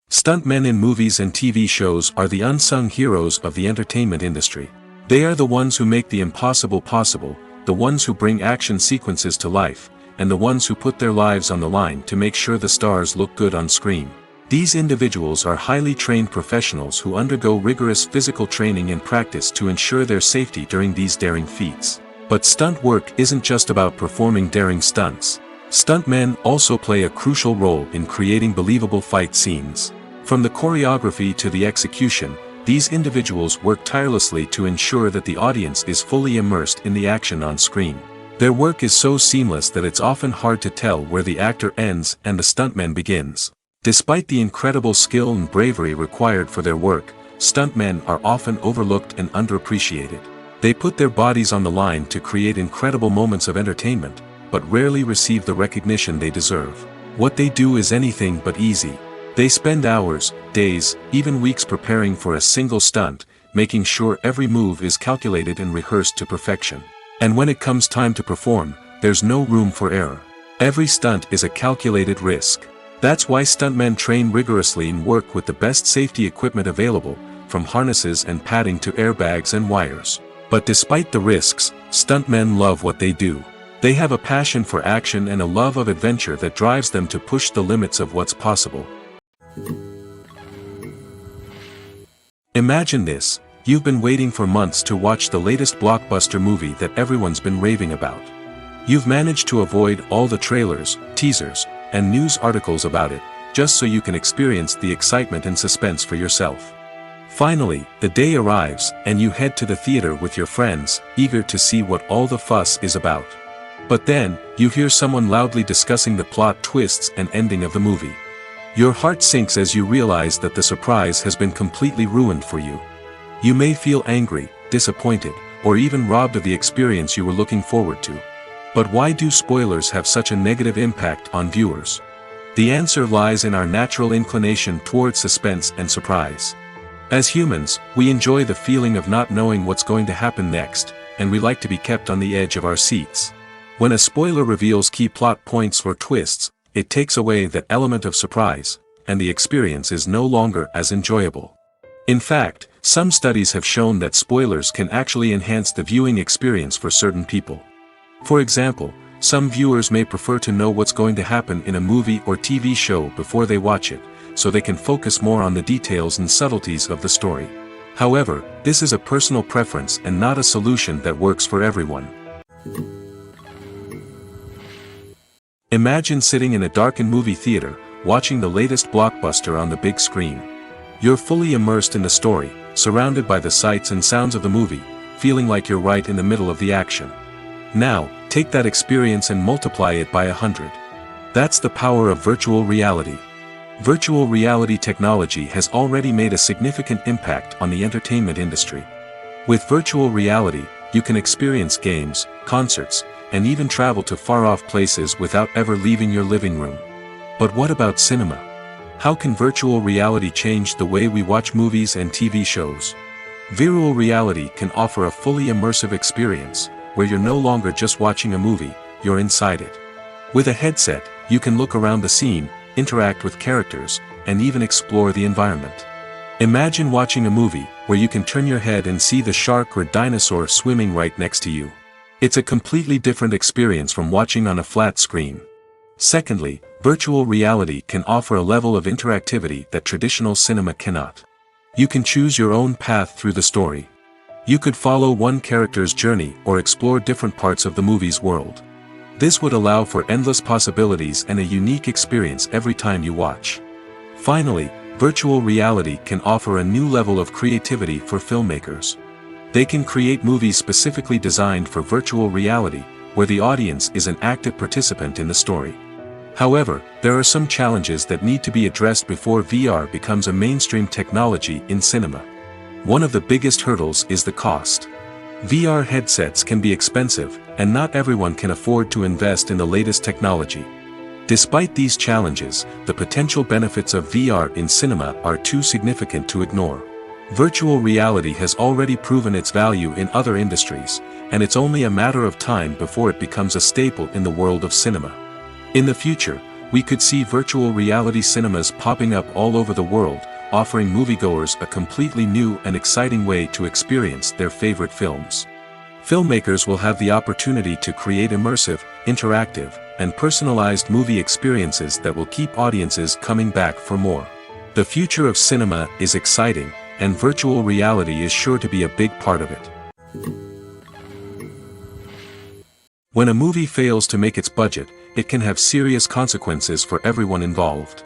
Stuntmen in movies and TV shows are the unsung heroes of the entertainment industry. They are the ones who make the impossible possible, the ones who bring action sequences to life, and the ones who put their lives on the line to make sure the stars look good on screen. These individuals are highly trained professionals who undergo rigorous physical training and practice to ensure their safety during these daring feats. But stunt work isn't just about performing daring stunts. Stuntmen also play a crucial role in creating believable fight scenes. From the choreography to the execution, these individuals work tirelessly to ensure that the audience is fully immersed in the action on screen. Their work is so seamless that it's often hard to tell where the actor ends and the stuntman begins. Despite the incredible skill and bravery required for their work, stuntmen are often overlooked and underappreciated. They put their bodies on the line to create incredible moments of entertainment, but rarely receive the recognition they deserve. What they do is anything but easy. They spend hours, days, even weeks preparing for a single stunt, making sure every move is calculated and rehearsed to perfection. And when it comes time to perform, there's no room for error. Every stunt is a calculated risk. That's why stuntmen train rigorously and work with the best safety equipment available, from harnesses and padding to airbags and wires. But despite the risks, stuntmen love what they do. They have a passion for action and a love of adventure that drives them to push the limits of what's possible. Imagine this: you've been waiting for months to watch the latest blockbuster movie that everyone's been raving about. You've managed to avoid all the trailers, teasers, and news articles about it, just so you can experience the excitement and suspense for yourself. Finally, the day arrives, and you head to the theater with your friends, eager to see what all the fuss is about. But then, you hear someone loudly discussing the plot twists and ending of the movie. Your heart sinks as you realize that the surprise has been completely ruined for you. You may feel angry, disappointed, or even robbed of the experience you were looking forward to. But why do spoilers have such a negative impact on viewers? The answer lies in our natural inclination toward suspense and surprise. As humans, we enjoy the feeling of not knowing what's going to happen next, and we like to be kept on the edge of our seats. When a spoiler reveals key plot points or twists, it takes away that element of surprise, and the experience is no longer as enjoyable. In fact, some studies have shown that spoilers can actually enhance the viewing experience for certain people. For example, some viewers may prefer to know what's going to happen in a movie or TV show before they watch it, so they can focus more on the details and subtleties of the story. However, this is a personal preference and not a solution that works for everyone. Imagine sitting in a darkened movie theater, watching the latest blockbuster on the big screen. You're fully immersed in the story, surrounded by the sights and sounds of the movie, feeling like you're right in the middle of the action. Now, take that experience and multiply it by 100. That's the power of virtual reality. Virtual reality technology has already made a significant impact on the entertainment industry. With virtual reality, you can experience games, concerts, and even travel to far-off places without ever leaving your living room. But what about cinema? How can virtual reality change the way we watch movies and TV shows? Virtual reality can offer a fully immersive experience, where you're no longer just watching a movie, you're inside it. With a headset, you can look around the scene, interact with characters, and even explore the environment. Imagine watching a movie where you can turn your head and see the shark or dinosaur swimming right next to you. It's a completely different experience from watching on a flat screen. Secondly, virtual reality can offer a level of interactivity that traditional cinema cannot. You can choose your own path through the story. You could follow one character's journey or explore different parts of the movie's world. This would allow for endless possibilities and a unique experience every time you watch. Finally, Virtual reality can offer a new level of creativity for filmmakers. They can create movies specifically designed for virtual reality, where the audience is an active participant in the story. However, there are some challenges that need to be addressed before VR becomes a mainstream technology in cinema. One of the biggest hurdles is the cost. VR headsets can be expensive, and not everyone can afford to invest in the latest technology. Despite these challenges, the potential benefits of VR in cinema are too significant to ignore. Virtual reality has already proven its value in other industries, and it's only a matter of time before it becomes a staple in the world of cinema. In the future, we could see virtual reality cinemas popping up all over the world, offering moviegoers a completely new and exciting way to experience their favorite films. Filmmakers will have the opportunity to create immersive, interactive, and personalized movie experiences that will keep audiences coming back for more. The future of cinema is exciting, and virtual reality is sure to be a big part of it. When a movie fails to make its budget, it can have serious consequences for everyone involved.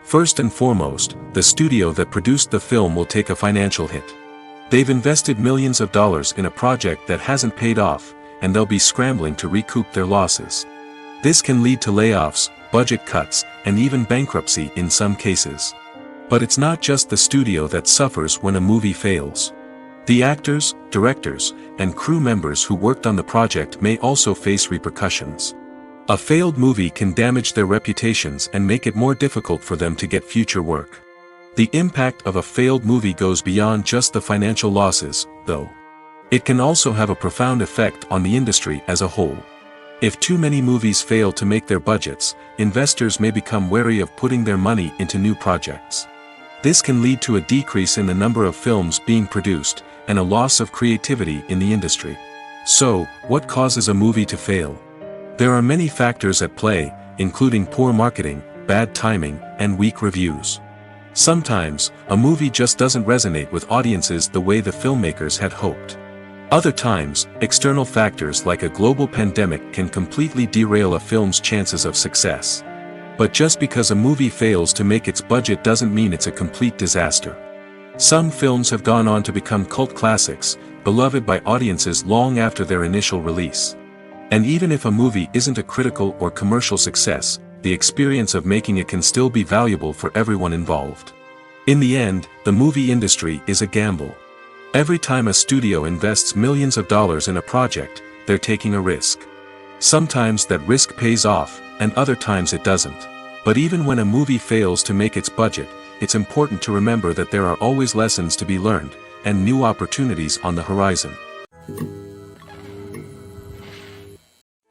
First and foremost, the studio that produced the film will take a financial hit. They've invested millions of dollars in a project that hasn't paid off, and they'll be scrambling to recoup their losses. This can lead to layoffs, budget cuts, and even bankruptcy in some cases. But it's not just the studio that suffers when a movie fails. The actors, directors, and crew members who worked on the project may also face repercussions. A failed movie can damage their reputations and make it more difficult for them to get future work. The impact of a failed movie goes beyond just the financial losses, though. It can also have a profound effect on the industry as a whole. If too many movies fail to make their budgets, investors may become wary of putting their money into new projects. This can lead to a decrease in the number of films being produced, and a loss of creativity in the industry. So, what causes a movie to fail? There are many factors at play, including poor marketing, bad timing, and weak reviews. Sometimes, a movie just doesn't resonate with audiences the way the filmmakers had hoped. Other times, external factors like a global pandemic can completely derail a film's chances of success. But just because a movie fails to make its budget doesn't mean it's a complete disaster. Some films have gone on to become cult classics, beloved by audiences long after their initial release. And even if a movie isn't a critical or commercial success, the experience of making it can still be valuable for everyone involved. In the end, the movie industry is a gamble. Every time a studio invests millions of dollars in a project, they're taking a risk. Sometimes that risk pays off, and other times it doesn't. But even when a movie fails to make its budget, it's important to remember that there are always lessons to be learned, and new opportunities on the horizon.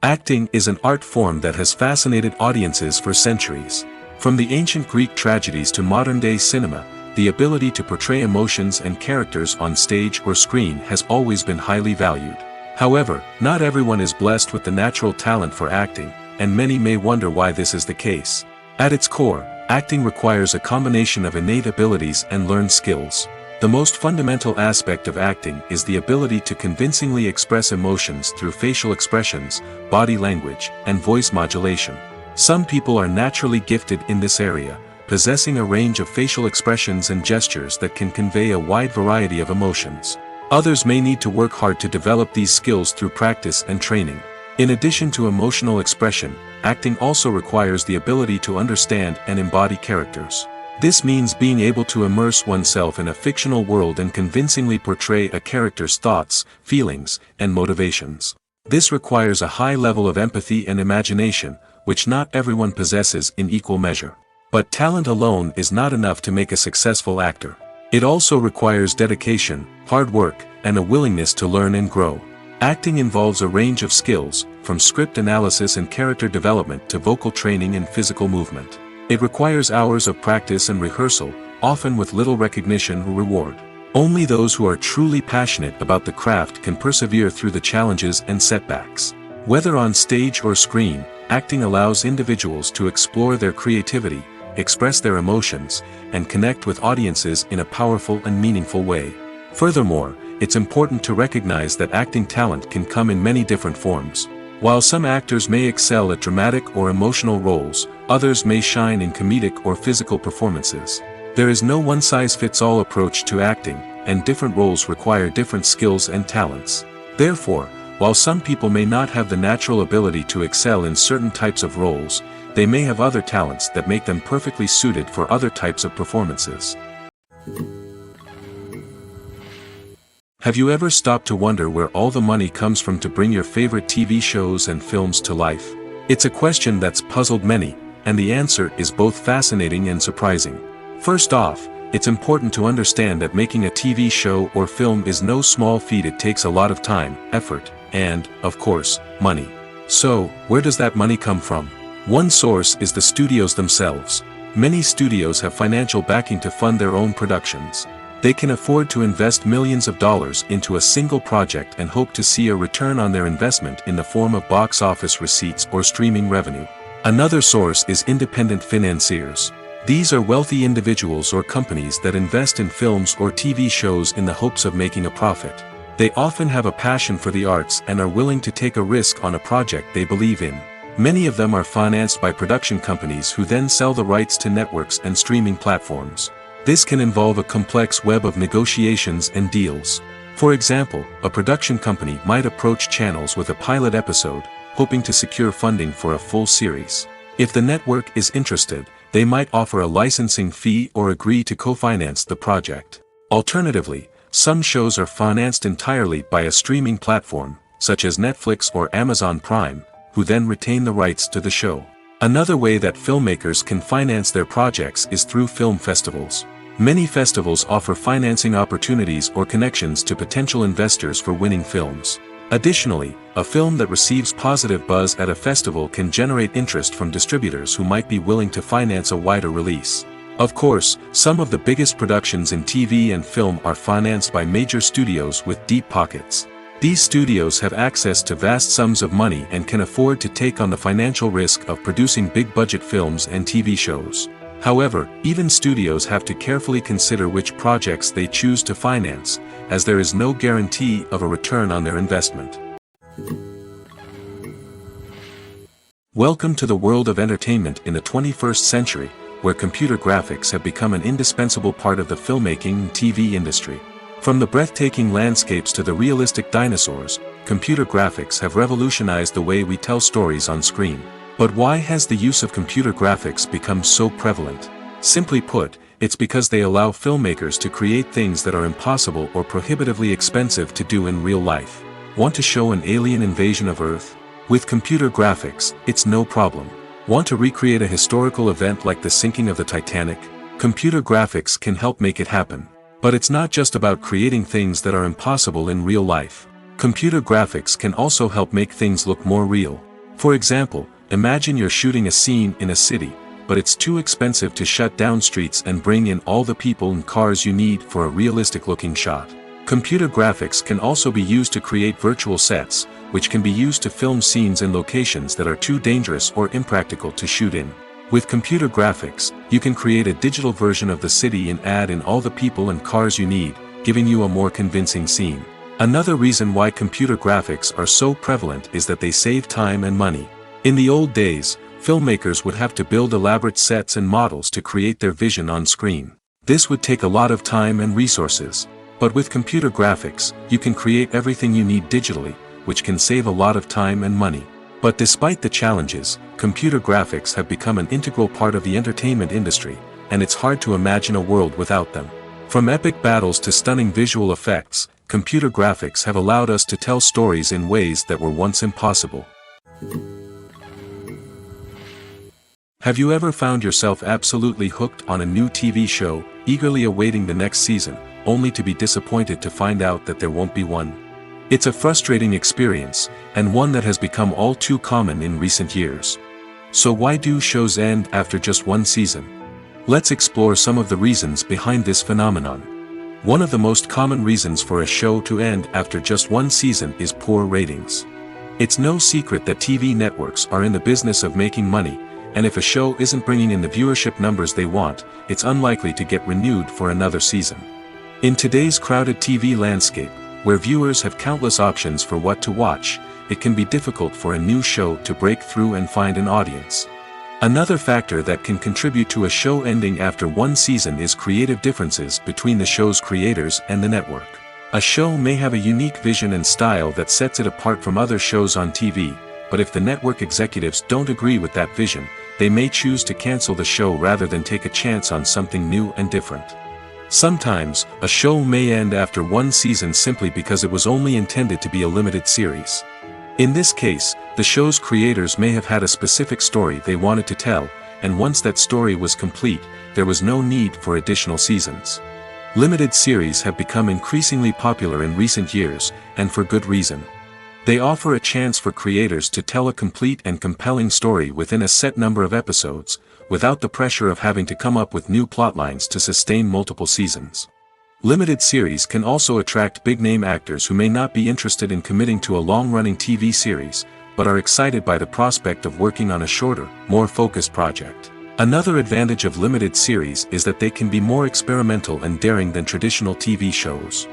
Acting is an art form that has fascinated audiences for centuries. From the ancient Greek tragedies to modern-day cinema, the ability to portray emotions and characters on stage or screen has always been highly valued. However, not everyone is blessed with the natural talent for acting, and many may wonder why this is the case. At its core, acting requires a combination of innate abilities and learned skills. The most fundamental aspect of acting is the ability to convincingly express emotions through facial expressions, body language, and voice modulation. Some people are naturally gifted in this area, possessing a range of facial expressions and gestures that can convey a wide variety of emotions. Others may need to work hard to develop these skills through practice and training. In addition to emotional expression, acting also requires the ability to understand and embody characters. This means being able to immerse oneself in a fictional world and convincingly portray a character's thoughts, feelings, and motivations. This requires a high level of empathy and imagination, which not everyone possesses in equal measure. But talent alone is not enough to make a successful actor. It also requires dedication, hard work, and a willingness to learn and grow. Acting involves a range of skills, from script analysis and character development to vocal training and physical movement. It requires hours of practice and rehearsal, often with little recognition or reward. Only those who are truly passionate about the craft can persevere through the challenges and setbacks. Whether on stage or screen, acting allows individuals to explore their creativity, express their emotions, and connect with audiences in a powerful and meaningful way. Furthermore, it's important to recognize that acting talent can come in many different forms. While some actors may excel at dramatic or emotional roles, others may shine in comedic or physical performances. There is no one-size-fits-all approach to acting, and different roles require different skills and talents. Therefore, while some people may not have the natural ability to excel in certain types of roles, they may have other talents that make them perfectly suited for other types of performances. Have you ever stopped to wonder where all the money comes from to bring your favorite TV shows and films to life? It's a question that's puzzled many, and the answer is both fascinating and surprising. First off, it's important to understand that making a TV show or film is no small feat. It takes a lot of time, effort, and, of course, money. So, where does that money come from? One source is the studios themselves. Many studios have financial backing to fund their own productions. They can afford to invest millions of dollars into a single project and hope to see a return on their investment in the form of box office receipts or streaming revenue. Another source is independent financiers. These are wealthy individuals or companies that invest in films or TV shows in the hopes of making a profit. They often have a passion for the arts and are willing to take a risk on a project they believe in. Many of them are financed by production companies who then sell the rights to networks and streaming platforms. This can involve a complex web of negotiations and deals. For example, a production company might approach channels with a pilot episode, hoping to secure funding for a full series. If the network is interested, they might offer a licensing fee or agree to co-finance the project. Alternatively, some shows are financed entirely by a streaming platform, such as Netflix or Amazon Prime, who then retain the rights to the show. Another way that filmmakers can finance their projects is through film festivals. Many festivals offer financing opportunities or connections to potential investors for winning films. Additionally, a film that receives positive buzz at a festival can generate interest from distributors who might be willing to finance a wider release. Of course, some of the biggest productions in TV and film are financed by major studios with deep pockets. These studios have access to vast sums of money and can afford to take on the financial risk of producing big-budget films and TV shows. However, even studios have to carefully consider which projects they choose to finance, as there is no guarantee of a return on their investment. Welcome to the world of entertainment in the 21st century, where computer graphics have become an indispensable part of the filmmaking and TV industry. From the breathtaking landscapes to the realistic dinosaurs, computer graphics have revolutionized the way we tell stories on screen. But why has the use of computer graphics become so prevalent? Simply put, it's because they allow filmmakers to create things that are impossible or prohibitively expensive to do in real life. Want to show an alien invasion of Earth? With computer graphics, it's no problem. Want to recreate a historical event like the sinking of the Titanic? Computer graphics can help make it happen. But it's not just about creating things that are impossible in real life. Computer graphics can also help make things look more real. For example, imagine you're shooting a scene in a city, but it's too expensive to shut down streets and bring in all the people and cars you need for a realistic-looking shot. Computer graphics can also be used to create virtual sets, which can be used to film scenes in locations that are too dangerous or impractical to shoot in. With computer graphics, you can create a digital version of the city and add in all the people and cars you need, giving you a more convincing scene. Another reason why computer graphics are so prevalent is that they save time and money. In the old days, filmmakers would have to build elaborate sets and models to create their vision on screen. This would take a lot of time and resources. But with computer graphics, you can create everything you need digitally, which can save a lot of time and money. But despite the challenges, computer graphics have become an integral part of the entertainment industry, and it's hard to imagine a world without them. From epic battles to stunning visual effects, computer graphics have allowed us to tell stories in ways that were once impossible. Have you ever found yourself absolutely hooked on a new TV show, eagerly awaiting the next season, only to be disappointed to find out that there won't be one? It's a frustrating experience, and one that has become all too common in recent years. So why do shows end after just one season? Let's explore some of the reasons behind this phenomenon. One of the most common reasons for a show to end after just one season is poor ratings. It's no secret that TV networks are in the business of making money, and if a show isn't bringing in the viewership numbers they want, it's unlikely to get renewed for another season. In today's crowded TV landscape, where viewers have countless options for what to watch, it can be difficult for a new show to break through and find an audience. Another factor that can contribute to a show ending after one season is creative differences between the show's creators and the network. A show may have a unique vision and style that sets it apart from other shows on TV, but if the network executives don't agree with that vision, they may choose to cancel the show rather than take a chance on something new and different. Sometimes, a show may end after one season simply because it was only intended to be a limited series. In this case, the show's creators may have had a specific story they wanted to tell, and once that story was complete, there was no need for additional seasons. Limited series have become increasingly popular in recent years, and for good reason. They offer a chance for creators to tell a complete and compelling story within a set number of episodes, without the pressure of having to come up with new plotlines to sustain multiple seasons. Limited series can also attract big-name actors who may not be interested in committing to a long-running TV series, but are excited by the prospect of working on a shorter, more focused project. Another advantage of limited series is that they can be more experimental and daring than traditional TV shows.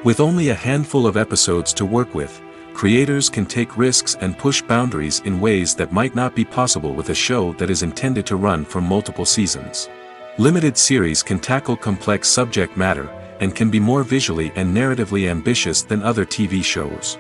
With only a handful of episodes to work with, creators can take risks and push boundaries in ways that might not be possible with a show that is intended to run for multiple seasons. Limited series can tackle complex subject matter, and can be more visually and narratively ambitious than other TV shows.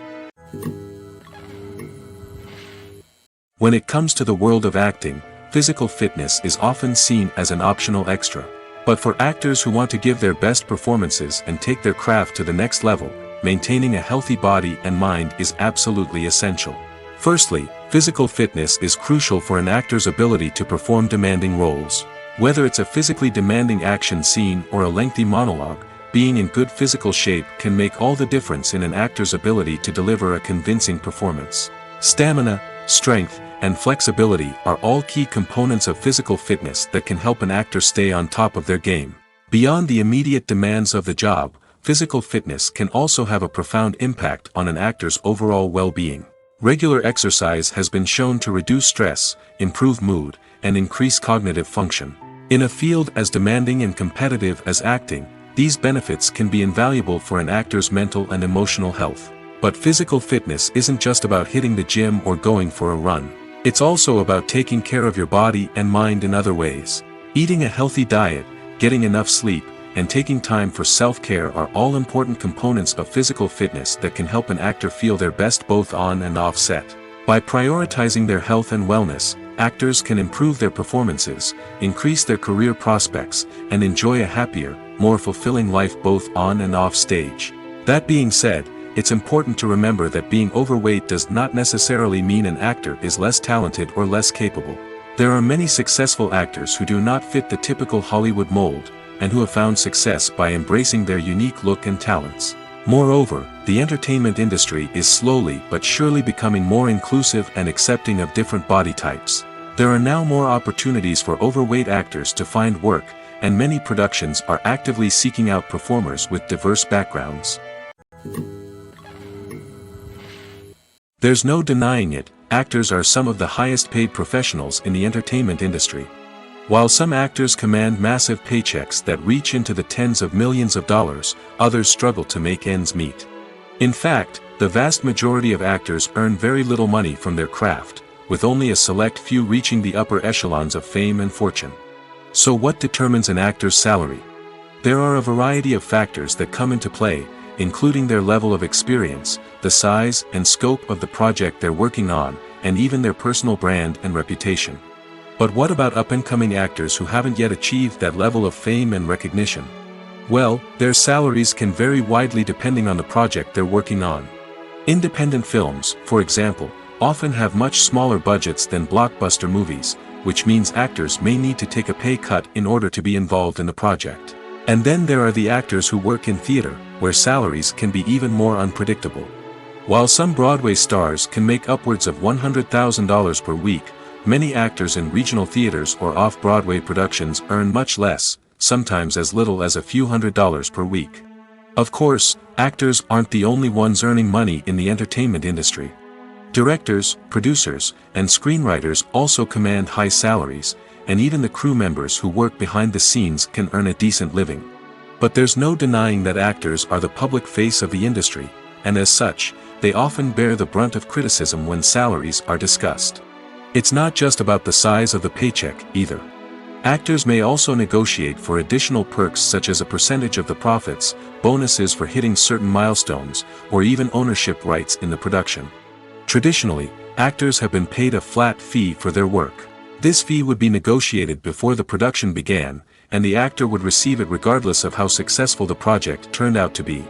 When it comes to the world of acting, physical fitness is often seen as an optional extra. But for actors who want to give their best performances and take their craft to the next level, maintaining a healthy body and mind is absolutely essential. Firstly, physical fitness is crucial for an actor's ability to perform demanding roles. Whether it's a physically demanding action scene or a lengthy monologue, being in good physical shape can make all the difference in an actor's ability to deliver a convincing performance. Stamina, strength, and flexibility are all key components of physical fitness that can help an actor stay on top of their game. Beyond the immediate demands of the job, physical fitness can also have a profound impact on an actor's overall well-being. Regular exercise has been shown to reduce stress, improve mood, and increase cognitive function. In a field as demanding and competitive as acting, these benefits can be invaluable for an actor's mental and emotional health. But physical fitness isn't just about hitting the gym or going for a run. It's also about taking care of your body and mind in other ways. Eating a healthy diet, getting enough sleep, and taking time for self-care are all important components of physical fitness that can help an actor feel their best both on and off set. By prioritizing their health and wellness, actors can improve their performances, increase their career prospects, and enjoy a happier, more fulfilling life both on and off stage. That being said, it's important to remember that being overweight does not necessarily mean an actor is less talented or less capable. There are many successful actors who do not fit the typical Hollywood mold, and who have found success by embracing their unique look and talents. Moreover, the entertainment industry is slowly but surely becoming more inclusive and accepting of different body types. There are now more opportunities for overweight actors to find work, and many productions are actively seeking out performers with diverse backgrounds. There's no denying it, actors are some of the highest paid professionals in the entertainment industry. While some actors command massive paychecks that reach into the tens of millions of dollars, others struggle to make ends meet. In fact, the vast majority of actors earn very little money from their craft, with only a select few reaching the upper echelons of fame and fortune. So what determines an actor's salary? There are a variety of factors that come into play, including their level of experience, the size and scope of the project they're working on, and even their personal brand and reputation. But what about up-and-coming actors who haven't yet achieved that level of fame and recognition? Well, their salaries can vary widely depending on the project they're working on. Independent films, for example, often have much smaller budgets than blockbuster movies, which means actors may need to take a pay cut in order to be involved in the project. And then there are the actors who work in theater, where salaries can be even more unpredictable. While some Broadway stars can make upwards of $100,000 per week, many actors in regional theaters or off-Broadway productions earn much less, sometimes as little as a few $100s per week. Of course, actors aren't the only ones earning money in the entertainment industry. Directors, producers, and screenwriters also command high salaries, and even the crew members who work behind the scenes can earn a decent living. But there's no denying that actors are the public face of the industry, and as such, they often bear the brunt of criticism when salaries are discussed. It's not just about the size of the paycheck, either. Actors may also negotiate for additional perks such as a percentage of the profits, bonuses for hitting certain milestones, or even ownership rights in the production. Traditionally, actors have been paid a flat fee for their work. This fee would be negotiated before the production began, and the actor would receive it regardless of how successful the project turned out to be.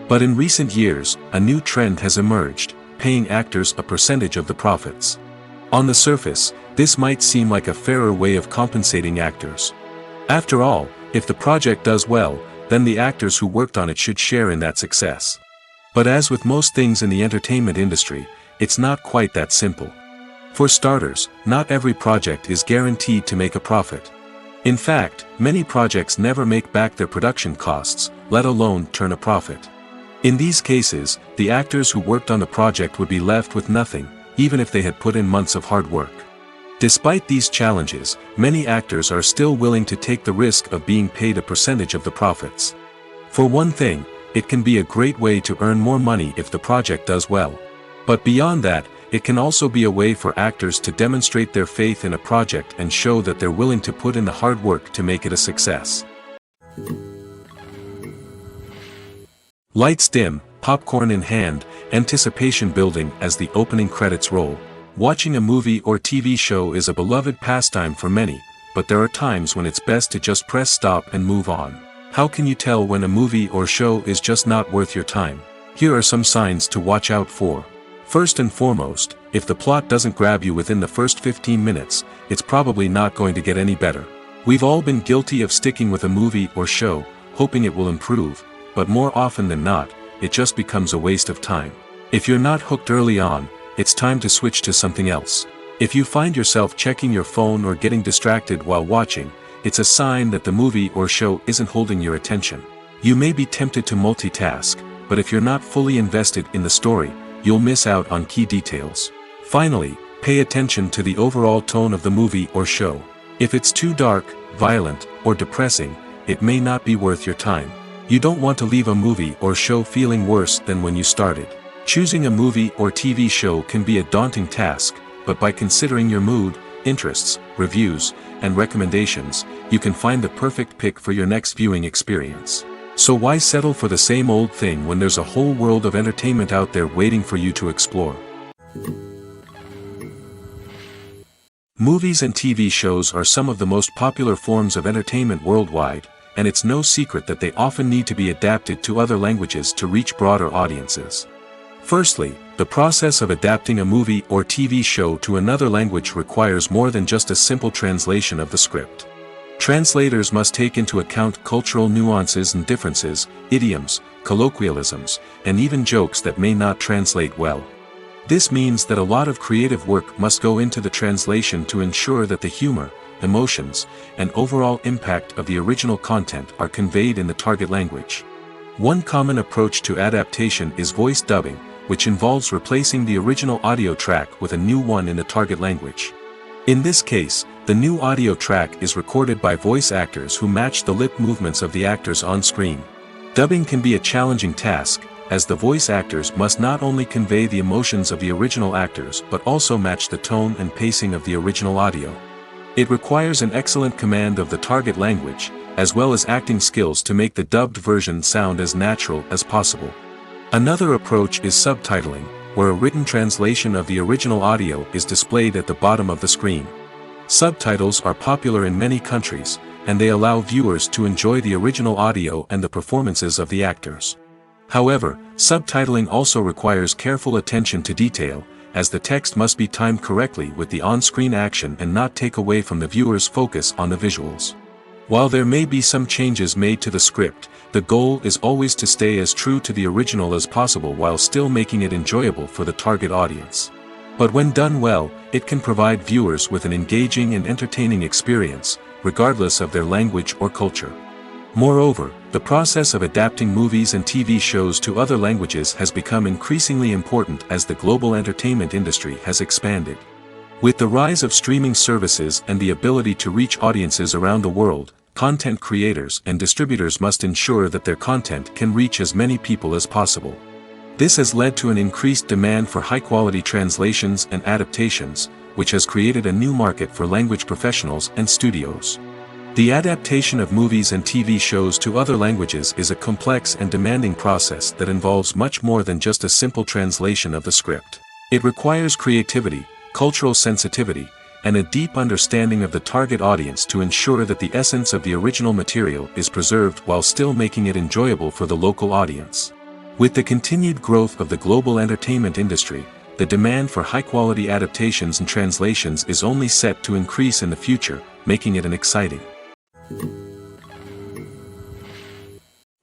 But in recent years, a new trend has emerged, paying actors a percentage of the profits. On the surface, this might seem like a fairer way of compensating actors. After all, if the project does well, then the actors who worked on it should share in that success. But as with most things in the entertainment industry, it's not quite that simple. For starters, not every project is guaranteed to make a profit. In fact, many projects never make back their production costs, let alone turn a profit. In these cases, the actors who worked on the project would be left with nothing, even if they had put in months of hard work. Despite these challenges, many actors are still willing to take the risk of being paid a percentage of the profits. For one thing, it can be a great way to earn more money if the project does well. But beyond that, it can also be a way for actors to demonstrate their faith in a project and show that they're willing to put in the hard work to make it a success. Lights dim, popcorn in hand, anticipation building as the opening credits roll. Watching a movie or TV show is a beloved pastime for many, but there are times when it's best to just press stop and move on. How can you tell when a movie or show is just not worth your time? Here are some signs to watch out for. First and foremost, if the plot doesn't grab you within the first 15 minutes, it's probably not going to get any better. We've all been guilty of sticking with a movie or show, hoping it will improve, but more often than not, it just becomes a waste of time. If you're not hooked early on, it's time to switch to something else. If you find yourself checking your phone or getting distracted while watching, it's a sign that the movie or show isn't holding your attention. You may be tempted to multitask, but if you're not fully invested in the story, you'll miss out on key details. Finally, pay attention to the overall tone of the movie or show. If it's too dark, violent, or depressing, it may not be worth your time. You don't want to leave a movie or show feeling worse than when you started. Choosing a movie or TV show can be a daunting task, but by considering your mood, interests, reviews, and recommendations, you can find the perfect pick for your next viewing experience. So why settle for the same old thing when there's a whole world of entertainment out there waiting for you to explore? Movies and TV shows are some of the most popular forms of entertainment worldwide, and it's no secret that they often need to be adapted to other languages to reach broader audiences. Firstly, the process of adapting a movie or TV show to another language requires more than just a simple translation of the script. Translators must take into account cultural nuances and differences, idioms, colloquialisms, and even jokes that may not translate well. This means that a lot of creative work must go into the translation to ensure that the humor, emotions, and overall impact of the original content are conveyed in the target language. One common approach to adaptation is voice dubbing, which involves replacing the original audio track with a new one in the target language. In this case, the new audio track is recorded by voice actors who match the lip movements of the actors on screen. Dubbing can be a challenging task, as the voice actors must not only convey the emotions of the original actors but also match the tone and pacing of the original audio. It requires an excellent command of the target language, as well as acting skills to make the dubbed version sound as natural as possible. Another approach is subtitling, where a written translation of the original audio is displayed at the bottom of the screen. Subtitles are popular in many countries, and they allow viewers to enjoy the original audio and the performances of the actors. However, subtitling also requires careful attention to detail, as the text must be timed correctly with the on-screen action and not take away from the viewer's focus on the visuals. While there may be some changes made to the script, the goal is always to stay as true to the original as possible while still making it enjoyable for the target audience. But when done well, it can provide viewers with an engaging and entertaining experience, regardless of their language or culture. Moreover, the process of adapting movies and TV shows to other languages has become increasingly important as the global entertainment industry has expanded. With the rise of streaming services and the ability to reach audiences around the world, content creators and distributors must ensure that their content can reach as many people as possible. This has led to an increased demand for high-quality translations and adaptations, which has created a new market for language professionals and studios. The adaptation of movies and TV shows to other languages is a complex and demanding process that involves much more than just a simple translation of the script. It requires creativity, cultural sensitivity, and a deep understanding of the target audience to ensure that the essence of the original material is preserved while still making it enjoyable for the local audience. With the continued growth of the global entertainment industry, the demand for high-quality adaptations and translations is only set to increase in the future, making it exciting.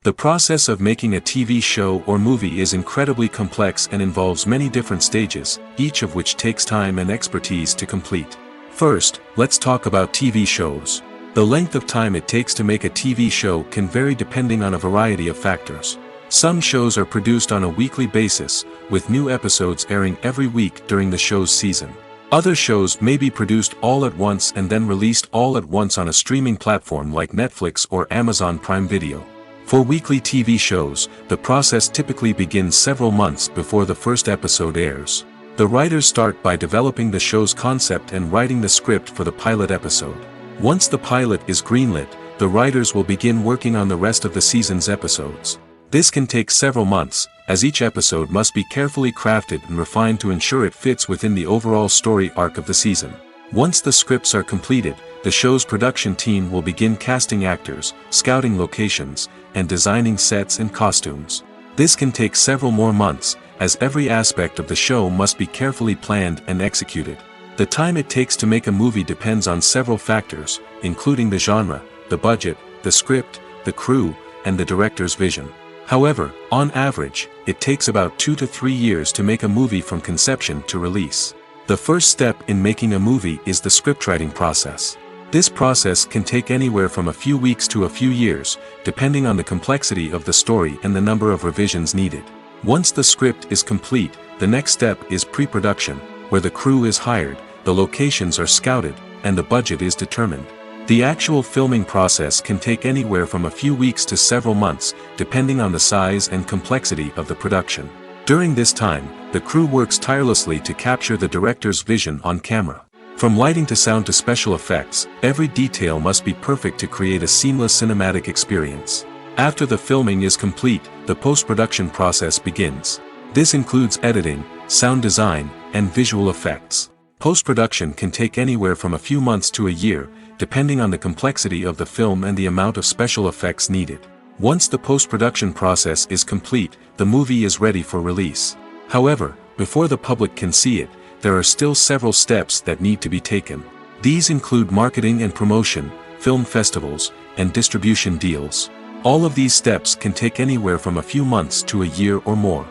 The process of making a TV show or movie is incredibly complex and involves many different stages, each of which takes time and expertise to complete. First, let's talk about TV shows. The length of time it takes to make a TV show can vary depending on a variety of factors. Some shows are produced on a weekly basis, with new episodes airing every week during the show's season. Other shows may be produced all at once and then released all at once on a streaming platform like Netflix or Amazon Prime Video. For weekly TV shows, the process typically begins several months before the first episode airs. The writers start by developing the show's concept and writing the script for the pilot episode. Once the pilot is greenlit, the writers will begin working on the rest of the season's episodes. This can take several months, as each episode must be carefully crafted and refined to ensure it fits within the overall story arc of the season. Once the scripts are completed, the show's production team will begin casting actors, scouting locations, and designing sets and costumes. This can take several more months, as every aspect of the show must be carefully planned and executed. The time it takes to make a movie depends on several factors, including the genre, the budget, the script, the crew, and the director's vision. However, on average, it takes about 2 to 3 years to make a movie from conception to release. The first step in making a movie is the scriptwriting process. This process can take anywhere from a few weeks to a few years, depending on the complexity of the story and the number of revisions needed. Once the script is complete, the next step is pre-production, where the crew is hired, the locations are scouted, and the budget is determined. The actual filming process can take anywhere from a few weeks to several months, depending on the size and complexity of the production. During this time, the crew works tirelessly to capture the director's vision on camera. From lighting to sound to special effects, every detail must be perfect to create a seamless cinematic experience. After the filming is complete, the post-production process begins. This includes editing, sound design, and visual effects. Post-production can take anywhere from a few months to a year, depending on the complexity of the film and the amount of special effects needed. Once the post-production process is complete, the movie is ready for release. However, before the public can see it, there are still several steps that need to be taken. These include marketing and promotion, film festivals, and distribution deals. All of these steps can take anywhere from a few months to a year or more.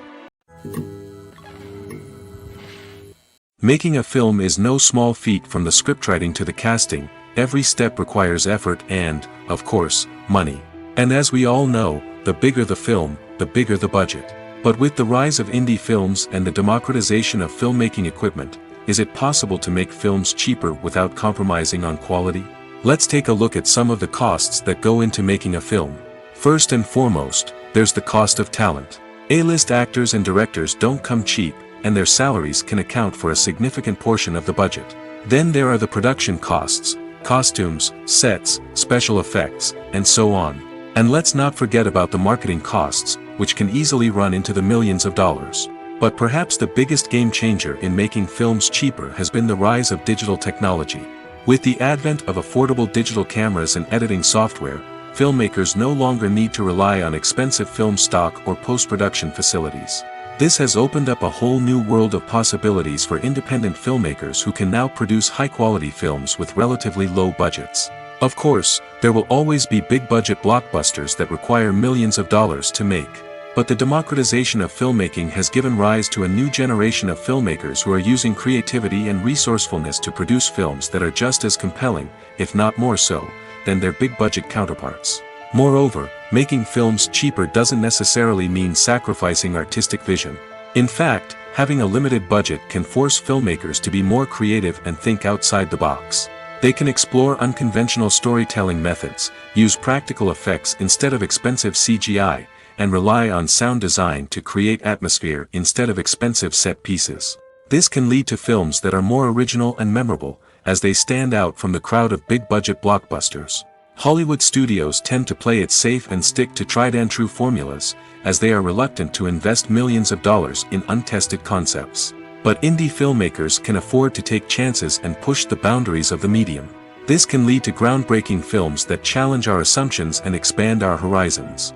Making a film is no small feat. From the scriptwriting to the casting, every step requires effort and, of course, money. And as we all know, the bigger the film, the bigger the budget. But with the rise of indie films and the democratization of filmmaking equipment, is it possible to make films cheaper without compromising on quality? Let's take a look at some of the costs that go into making a film. First and foremost, there's the cost of talent. A-list actors and directors don't come cheap, and their salaries can account for a significant portion of the budget. Then there are the production costs, costumes, sets, special effects, and so on. And let's not forget about the marketing costs, which can easily run into the millions of dollars. But perhaps the biggest game changer in making films cheaper has been the rise of digital technology. With the advent of affordable digital cameras and editing software, filmmakers no longer need to rely on expensive film stock or post-production facilities. This has opened up a whole new world of possibilities for independent filmmakers who can now produce high-quality films with relatively low budgets. Of course, there will always be big-budget blockbusters that require millions of dollars to make. But the democratization of filmmaking has given rise to a new generation of filmmakers who are using creativity and resourcefulness to produce films that are just as compelling, if not more so, than their big-budget counterparts. Moreover, making films cheaper doesn't necessarily mean sacrificing artistic vision. In fact, having a limited budget can force filmmakers to be more creative and think outside the box. They can explore unconventional storytelling methods, use practical effects instead of expensive CGI, and rely on sound design to create atmosphere instead of expensive set pieces. This can lead to films that are more original and memorable, as they stand out from the crowd of big-budget blockbusters. Hollywood studios tend to play it safe and stick to tried-and-true formulas, as they are reluctant to invest millions of dollars in untested concepts. But indie filmmakers can afford to take chances and push the boundaries of the medium. This can lead to groundbreaking films that challenge our assumptions and expand our horizons.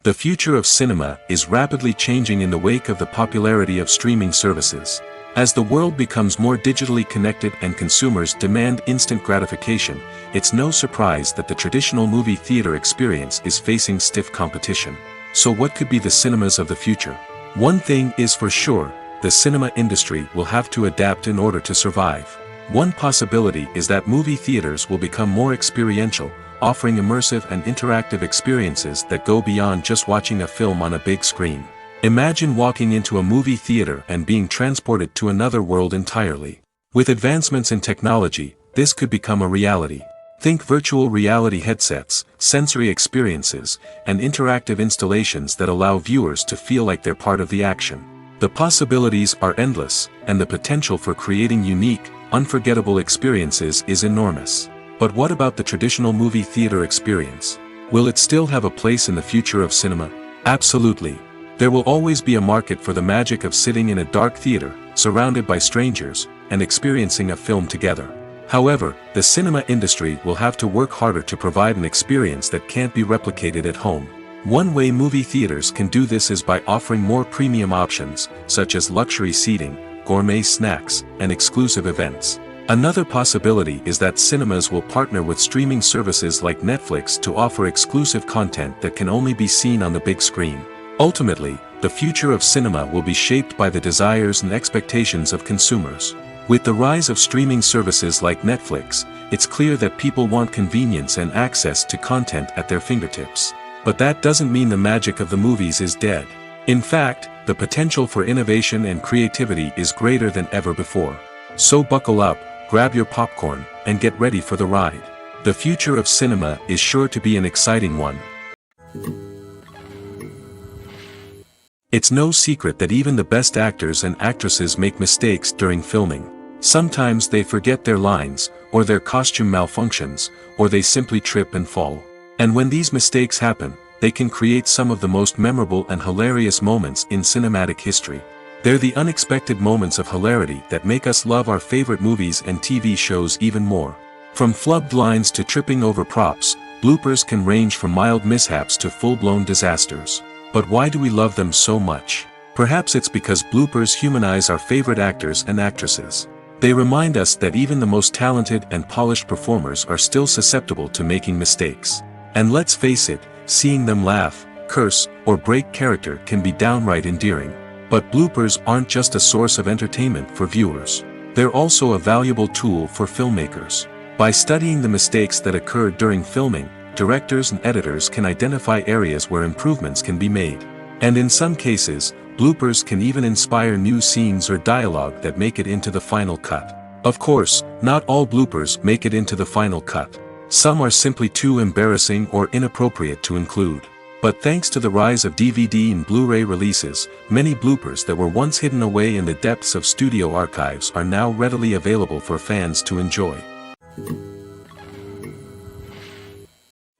The future of cinema is rapidly changing in the wake of the popularity of streaming services. As the world becomes more digitally connected and consumers demand instant gratification, it's no surprise that the traditional movie theater experience is facing stiff competition. So what could be the cinemas of the future? One thing is for sure, the cinema industry will have to adapt in order to survive. One possibility is that movie theaters will become more experiential, offering immersive and interactive experiences that go beyond just watching a film on a big screen. Imagine walking into a movie theater and being transported to another world entirely. With advancements in technology, this could become a reality. Think virtual reality headsets, sensory experiences, and interactive installations that allow viewers to feel like they're part of the action. The possibilities are endless, and the potential for creating unique, unforgettable experiences is enormous. But what about the traditional movie theater experience? Will it still have a place in the future of cinema? Absolutely. There will always be a market for the magic of sitting in a dark theater, surrounded by strangers, and experiencing a film together. However, the cinema industry will have to work harder to provide an experience that can't be replicated at home. One way movie theaters can do this is by offering more premium options, such as luxury seating, gourmet snacks, and exclusive events. Another possibility is that cinemas will partner with streaming services like Netflix to offer exclusive content that can only be seen on the big screen. Ultimately, the future of cinema will be shaped by the desires and expectations of consumers. With the rise of streaming services like Netflix, it's clear that people want convenience and access to content at their fingertips. But that doesn't mean the magic of the movies is dead. In fact, the potential for innovation and creativity is greater than ever before. So buckle up, grab your popcorn, and get ready for the ride. The future of cinema is sure to be an exciting one. It's no secret that even the best actors and actresses make mistakes during filming. Sometimes they forget their lines, or their costume malfunctions, or they simply trip and fall. And when these mistakes happen, they can create some of the most memorable and hilarious moments in cinematic history. They're the unexpected moments of hilarity that make us love our favorite movies and TV shows even more. From flubbed lines to tripping over props, bloopers can range from mild mishaps to full-blown disasters. But why do we love them so much? Perhaps it's because bloopers humanize our favorite actors and actresses. They remind us that even the most talented and polished performers are still susceptible to making mistakes. And let's face it, seeing them laugh, curse, or break character can be downright endearing. But bloopers aren't just a source of entertainment for viewers. They're also a valuable tool for filmmakers. By studying the mistakes that occurred during filming, directors and editors can identify areas where improvements can be made. And in some cases, bloopers can even inspire new scenes or dialogue that make it into the final cut. Of course, not all bloopers make it into the final cut. Some are simply too embarrassing or inappropriate to include. But thanks to the rise of DVD and Blu-ray releases, many bloopers that were once hidden away in the depths of studio archives are now readily available for fans to enjoy.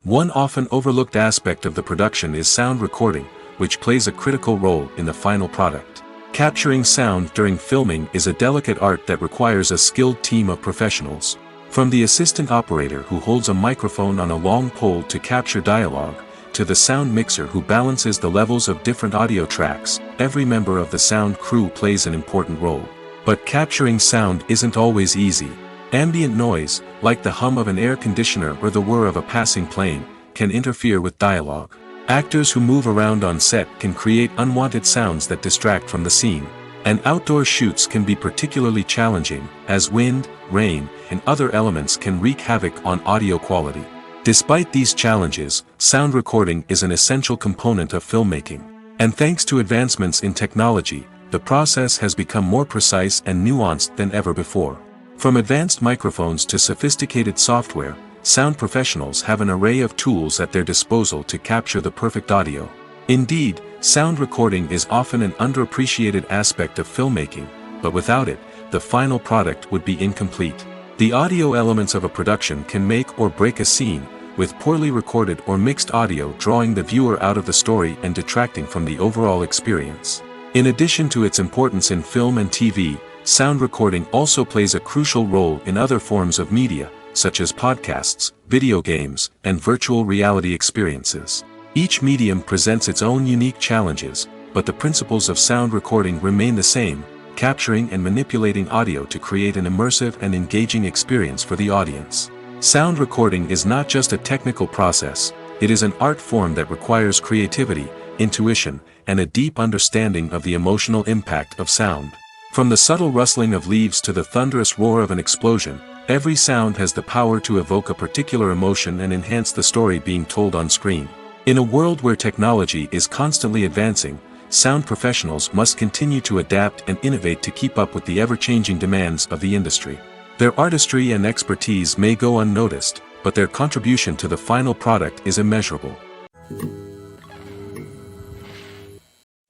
One often overlooked aspect of the production is sound recording, which plays a critical role in the final product. Capturing sound during filming is a delicate art that requires a skilled team of professionals. From the assistant operator who holds a microphone on a long pole to capture dialogue, to the sound mixer who balances the levels of different audio tracks, every member of the sound crew plays an important role. But capturing sound isn't always easy. Ambient noise, like the hum of an air conditioner or the whir of a passing plane, can interfere with dialogue. Actors who move around on set can create unwanted sounds that distract from the scene. And outdoor shoots can be particularly challenging, as wind, rain, and other elements can wreak havoc on audio quality. Despite these challenges, sound recording is an essential component of filmmaking. And thanks to advancements in technology, the process has become more precise and nuanced than ever before. From advanced microphones to sophisticated software, sound professionals have an array of tools at their disposal to capture the perfect audio. Indeed, sound recording is often an underappreciated aspect of filmmaking, but without it, the final product would be incomplete. The audio elements of a production can make or break a scene, with poorly recorded or mixed audio drawing the viewer out of the story and detracting from the overall experience. In addition to its importance in film and TV, sound recording also plays a crucial role in other forms of media, such as podcasts, video games, and virtual reality experiences. Each medium presents its own unique challenges, but the principles of sound recording remain the same, capturing and manipulating audio to create an immersive and engaging experience for the audience. Sound recording is not just a technical process, it is an art form that requires creativity, intuition, and a deep understanding of the emotional impact of sound. From the subtle rustling of leaves to the thunderous roar of an explosion, every sound has the power to evoke a particular emotion and enhance the story being told on screen. In a world where technology is constantly advancing, sound professionals must continue to adapt and innovate to keep up with the ever-changing demands of the industry. Their artistry and expertise may go unnoticed, but their contribution to the final product is immeasurable.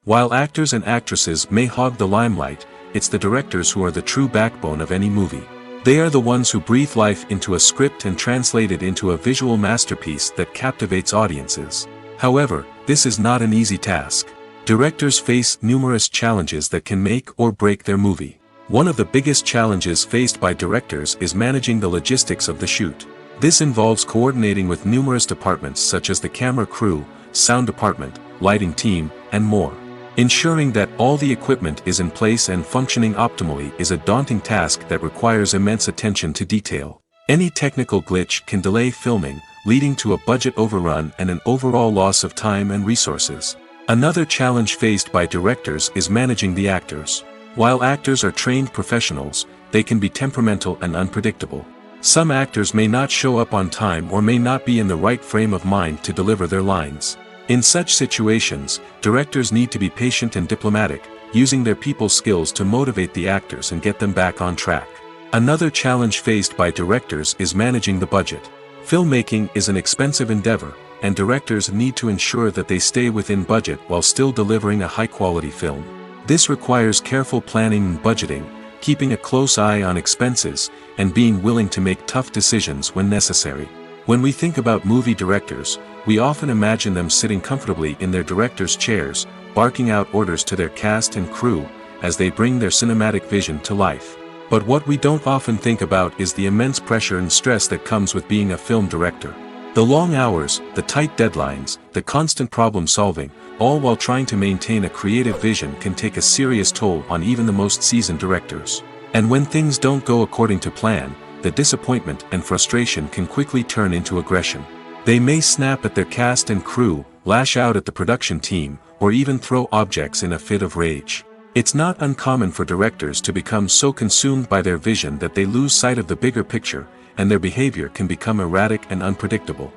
While actors and actresses may hog the limelight, it's the directors who are the true backbone of any movie. They are the ones who breathe life into a script and translate it into a visual masterpiece that captivates audiences. However, this is not an easy task. Directors face numerous challenges that can make or break their movie. One of the biggest challenges faced by directors is managing the logistics of the shoot. This involves coordinating with numerous departments such as the camera crew, sound department, lighting team, and more. Ensuring that all the equipment is in place and functioning optimally is a daunting task that requires immense attention to detail. Any technical glitch can delay filming, leading to a budget overrun and an overall loss of time and resources. Another challenge faced by directors is managing the actors. While actors are trained professionals, they can be temperamental and unpredictable. Some actors may not show up on time or may not be in the right frame of mind to deliver their lines. In such situations, directors need to be patient and diplomatic, using their people skills to motivate the actors and get them back on track. Another challenge faced by directors is managing the budget. Filmmaking is an expensive endeavor, and directors need to ensure that they stay within budget while still delivering a high-quality film. This requires careful planning and budgeting, keeping a close eye on expenses, and being willing to make tough decisions when necessary. When we think about movie directors, we often imagine them sitting comfortably in their director's chairs, barking out orders to their cast and crew, as they bring their cinematic vision to life. But what we don't often think about is the immense pressure and stress that comes with being a film director. The long hours, the tight deadlines, the constant problem solving, all while trying to maintain a creative vision can take a serious toll on even the most seasoned directors. And when things don't go according to plan, the disappointment and frustration can quickly turn into aggression. They may snap at their cast and crew, lash out at the production team, or even throw objects in a fit of rage. It's not uncommon for directors to become so consumed by their vision that they lose sight of the bigger picture, and their behavior can become erratic and unpredictable.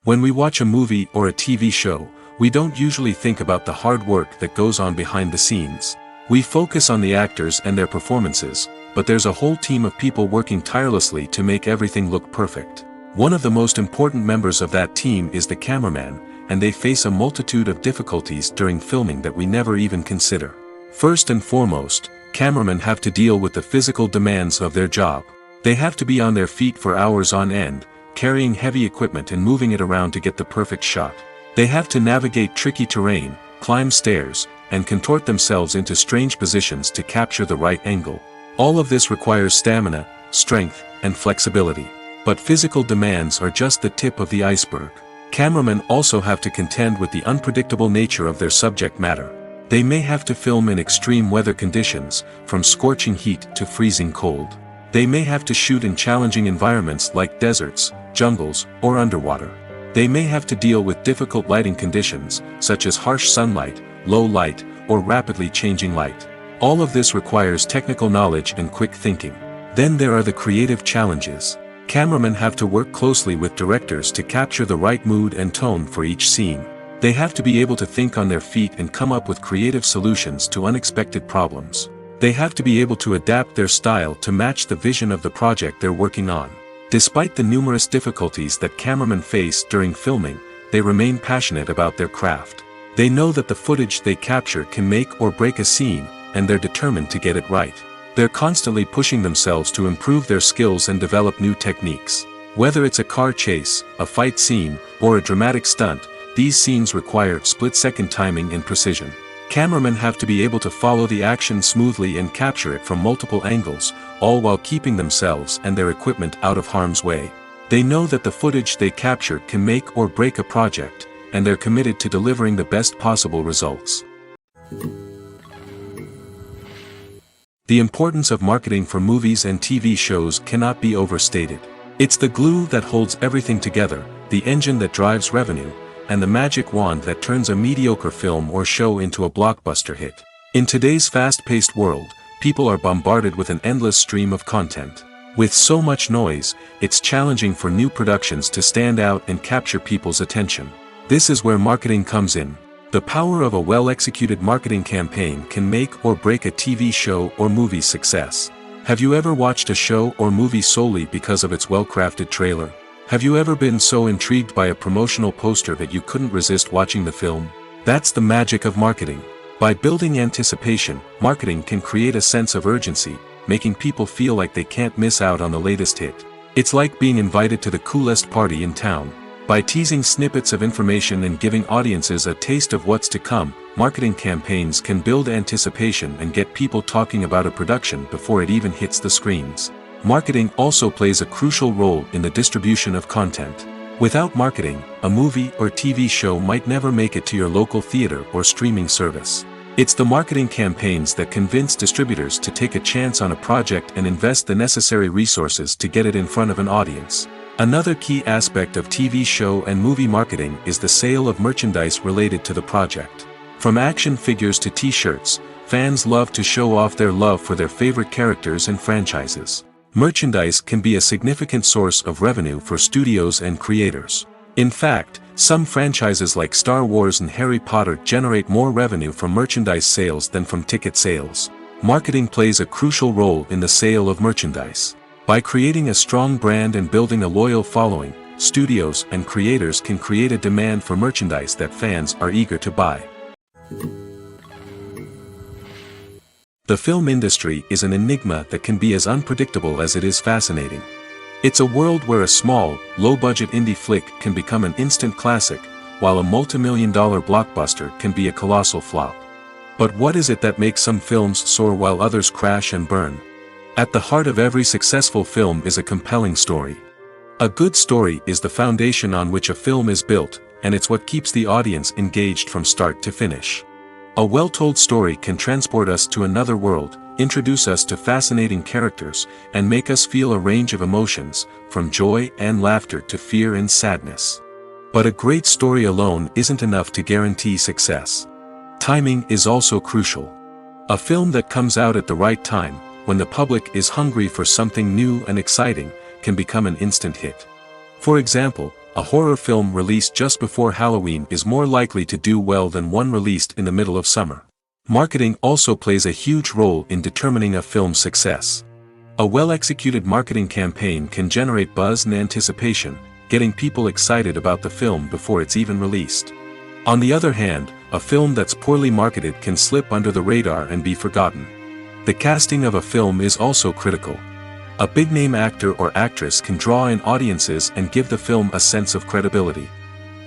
When we watch a movie or a TV show, we don't usually think about the hard work that goes on behind the scenes. We focus on the actors and their performances, but there's a whole team of people working tirelessly to make everything look perfect. One of the most important members of that team is the cameraman, and they face a multitude of difficulties during filming that we never even consider. First and foremost, cameramen have to deal with the physical demands of their job. They have to be on their feet for hours on end, carrying heavy equipment and moving it around to get the perfect shot. They have to navigate tricky terrain, climb stairs, and contort themselves into strange positions to capture the right angle. All of this requires stamina, strength, and flexibility. But physical demands are just the tip of the iceberg. Cameramen also have to contend with the unpredictable nature of their subject matter. They may have to film in extreme weather conditions, from scorching heat to freezing cold. They may have to shoot in challenging environments like deserts, jungles, or underwater. They may have to deal with difficult lighting conditions, such as harsh sunlight, low light, or rapidly changing light. All of this requires technical knowledge and quick thinking. Then there are the creative challenges. Cameramen have to work closely with directors to capture the right mood and tone for each scene. They have to be able to think on their feet and come up with creative solutions to unexpected problems. They have to be able to adapt their style to match the vision of the project they're working on. Despite the numerous difficulties that cameramen face during filming, they remain passionate about their craft. They know that the footage they capture can make or break a scene, and they're determined to get it right. They're constantly pushing themselves to improve their skills and develop new techniques. Whether it's a car chase, a fight scene, or a dramatic stunt, these scenes require split-second timing and precision. Cameramen have to be able to follow the action smoothly and capture it from multiple angles, all while keeping themselves and their equipment out of harm's way. They know that the footage they capture can make or break a project, and they're committed to delivering the best possible results. The importance of marketing for movies and TV shows cannot be overstated. It's the glue that holds everything together, the engine that drives revenue, and the magic wand that turns a mediocre film or show into a blockbuster hit. In today's fast-paced world, people are bombarded with an endless stream of content. With so much noise, it's challenging for new productions to stand out and capture people's attention. This is where marketing comes in. The power of a well-executed marketing campaign can make or break a TV show or movie's success. Have you ever watched a show or movie solely because of its well-crafted trailer? Have you ever been so intrigued by a promotional poster that you couldn't resist watching the film? That's the magic of marketing. By building anticipation, marketing can create a sense of urgency, making people feel like they can't miss out on the latest hit. It's like being invited to the coolest party in town. By teasing snippets of information and giving audiences a taste of what's to come, marketing campaigns can build anticipation and get people talking about a production before it even hits the screens. Marketing also plays a crucial role in the distribution of content. Without marketing, a movie or TV show might never make it to your local theater or streaming service. It's the marketing campaigns that convince distributors to take a chance on a project and invest the necessary resources to get it in front of an audience. Another key aspect of TV show and movie marketing is the sale of merchandise related to the project. From action figures to t-shirts, fans love to show off their love for their favorite characters and franchises. Merchandise can be a significant source of revenue for studios and creators. In fact, some franchises like Star Wars and Harry Potter generate more revenue from merchandise sales than from ticket sales. Marketing plays a crucial role in the sale of merchandise. By creating a strong brand and building a loyal following, studios and creators can create a demand for merchandise that fans are eager to buy. The film industry is an enigma that can be as unpredictable as it is fascinating. It's a world where a small, low-budget indie flick can become an instant classic, while a multi-million-dollar blockbuster can be a colossal flop. But what is it that makes some films soar while others crash and burn? At the heart of every successful film is a compelling story. A good story is the foundation on which a film is built, and it's what keeps the audience engaged from start to finish. A well-told story can transport us to another world, introduce us to fascinating characters, and make us feel a range of emotions, from joy and laughter to fear and sadness. But a great story alone isn't enough to guarantee success. Timing is also crucial. A film that comes out at the right time, when the public is hungry for something new and exciting, can become an instant hit. For example, a horror film released just before Halloween is more likely to do well than one released in the middle of summer. Marketing also plays a huge role in determining a film's success. A well-executed marketing campaign can generate buzz and anticipation, getting people excited about the film before it's even released. On the other hand, a film that's poorly marketed can slip under the radar and be forgotten. The casting of a film is also critical. A big-name actor or actress can draw in audiences and give the film a sense of credibility.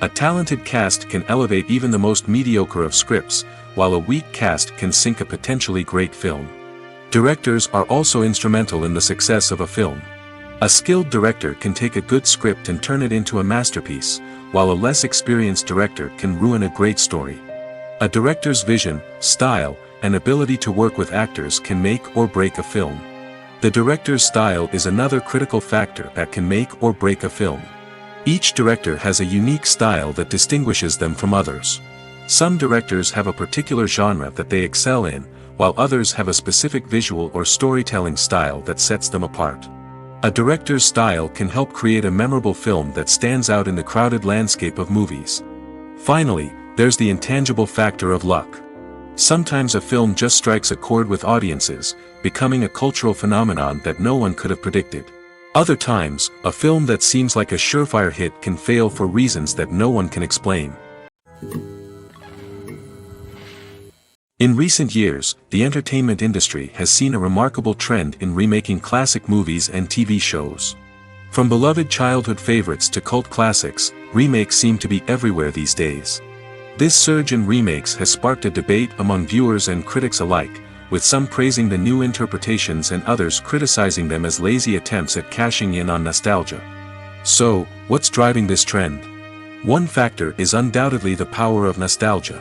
A talented cast can elevate even the most mediocre of scripts, while a weak cast can sink a potentially great film. Directors are also instrumental in the success of a film. A skilled director can take a good script and turn it into a masterpiece, while a less experienced director can ruin a great story. A director's vision, style, and ability to work with actors can make or break a film. The director's style is another critical factor that can make or break a film. Each director has a unique style that distinguishes them from others. Some directors have a particular genre that they excel in, while others have a specific visual or storytelling style that sets them apart. A director's style can help create a memorable film that stands out in the crowded landscape of movies. Finally, there's the intangible factor of luck. Sometimes a film just strikes a chord with audiences, becoming a cultural phenomenon that no one could have predicted. Other times, a film that seems like a surefire hit can fail for reasons that no one can explain. In recent years, the entertainment industry has seen a remarkable trend in remaking classic movies and TV shows. From beloved childhood favorites to cult classics, remakes seem to be everywhere these days. This surge in remakes has sparked a debate among viewers and critics alike, with some praising the new interpretations and others criticizing them as lazy attempts at cashing in on nostalgia. So, what's driving this trend? One factor is undoubtedly the power of nostalgia.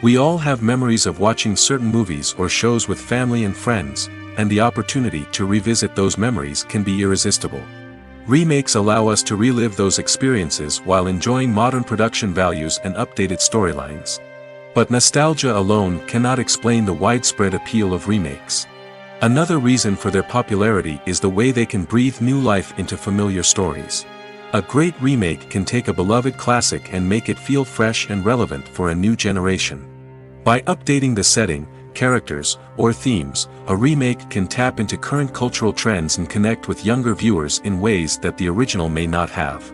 We all have memories of watching certain movies or shows with family and friends, and the opportunity to revisit those memories can be irresistible. Remakes allow us to relive those experiences while enjoying modern production values and updated storylines. But nostalgia alone cannot explain the widespread appeal of remakes. Another reason for their popularity is the way they can breathe new life into familiar stories. A great remake can take a beloved classic and make it feel fresh and relevant for a new generation. By updating the setting, characters, or themes, a remake can tap into current cultural trends and connect with younger viewers in ways that the original may not have.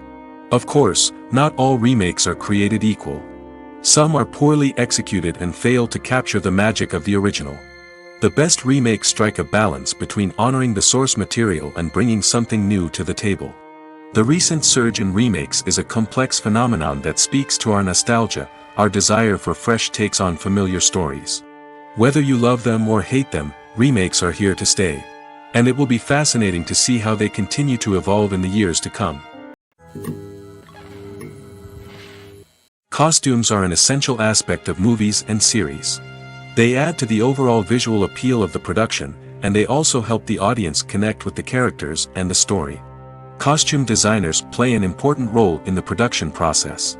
Of course, not all remakes are created equal. Some are poorly executed and fail to capture the magic of the original. The best remakes strike a balance between honoring the source material and bringing something new to the table. The recent surge in remakes is a complex phenomenon that speaks to our nostalgia, our desire for fresh takes on familiar stories. Whether you love them or hate them, remakes are here to stay. And it will be fascinating to see how they continue to evolve in the years to come. Costumes are an essential aspect of movies and series. They add to the overall visual appeal of the production, and they also help the audience connect with the characters and the story. Costume designers play an important role in the production process.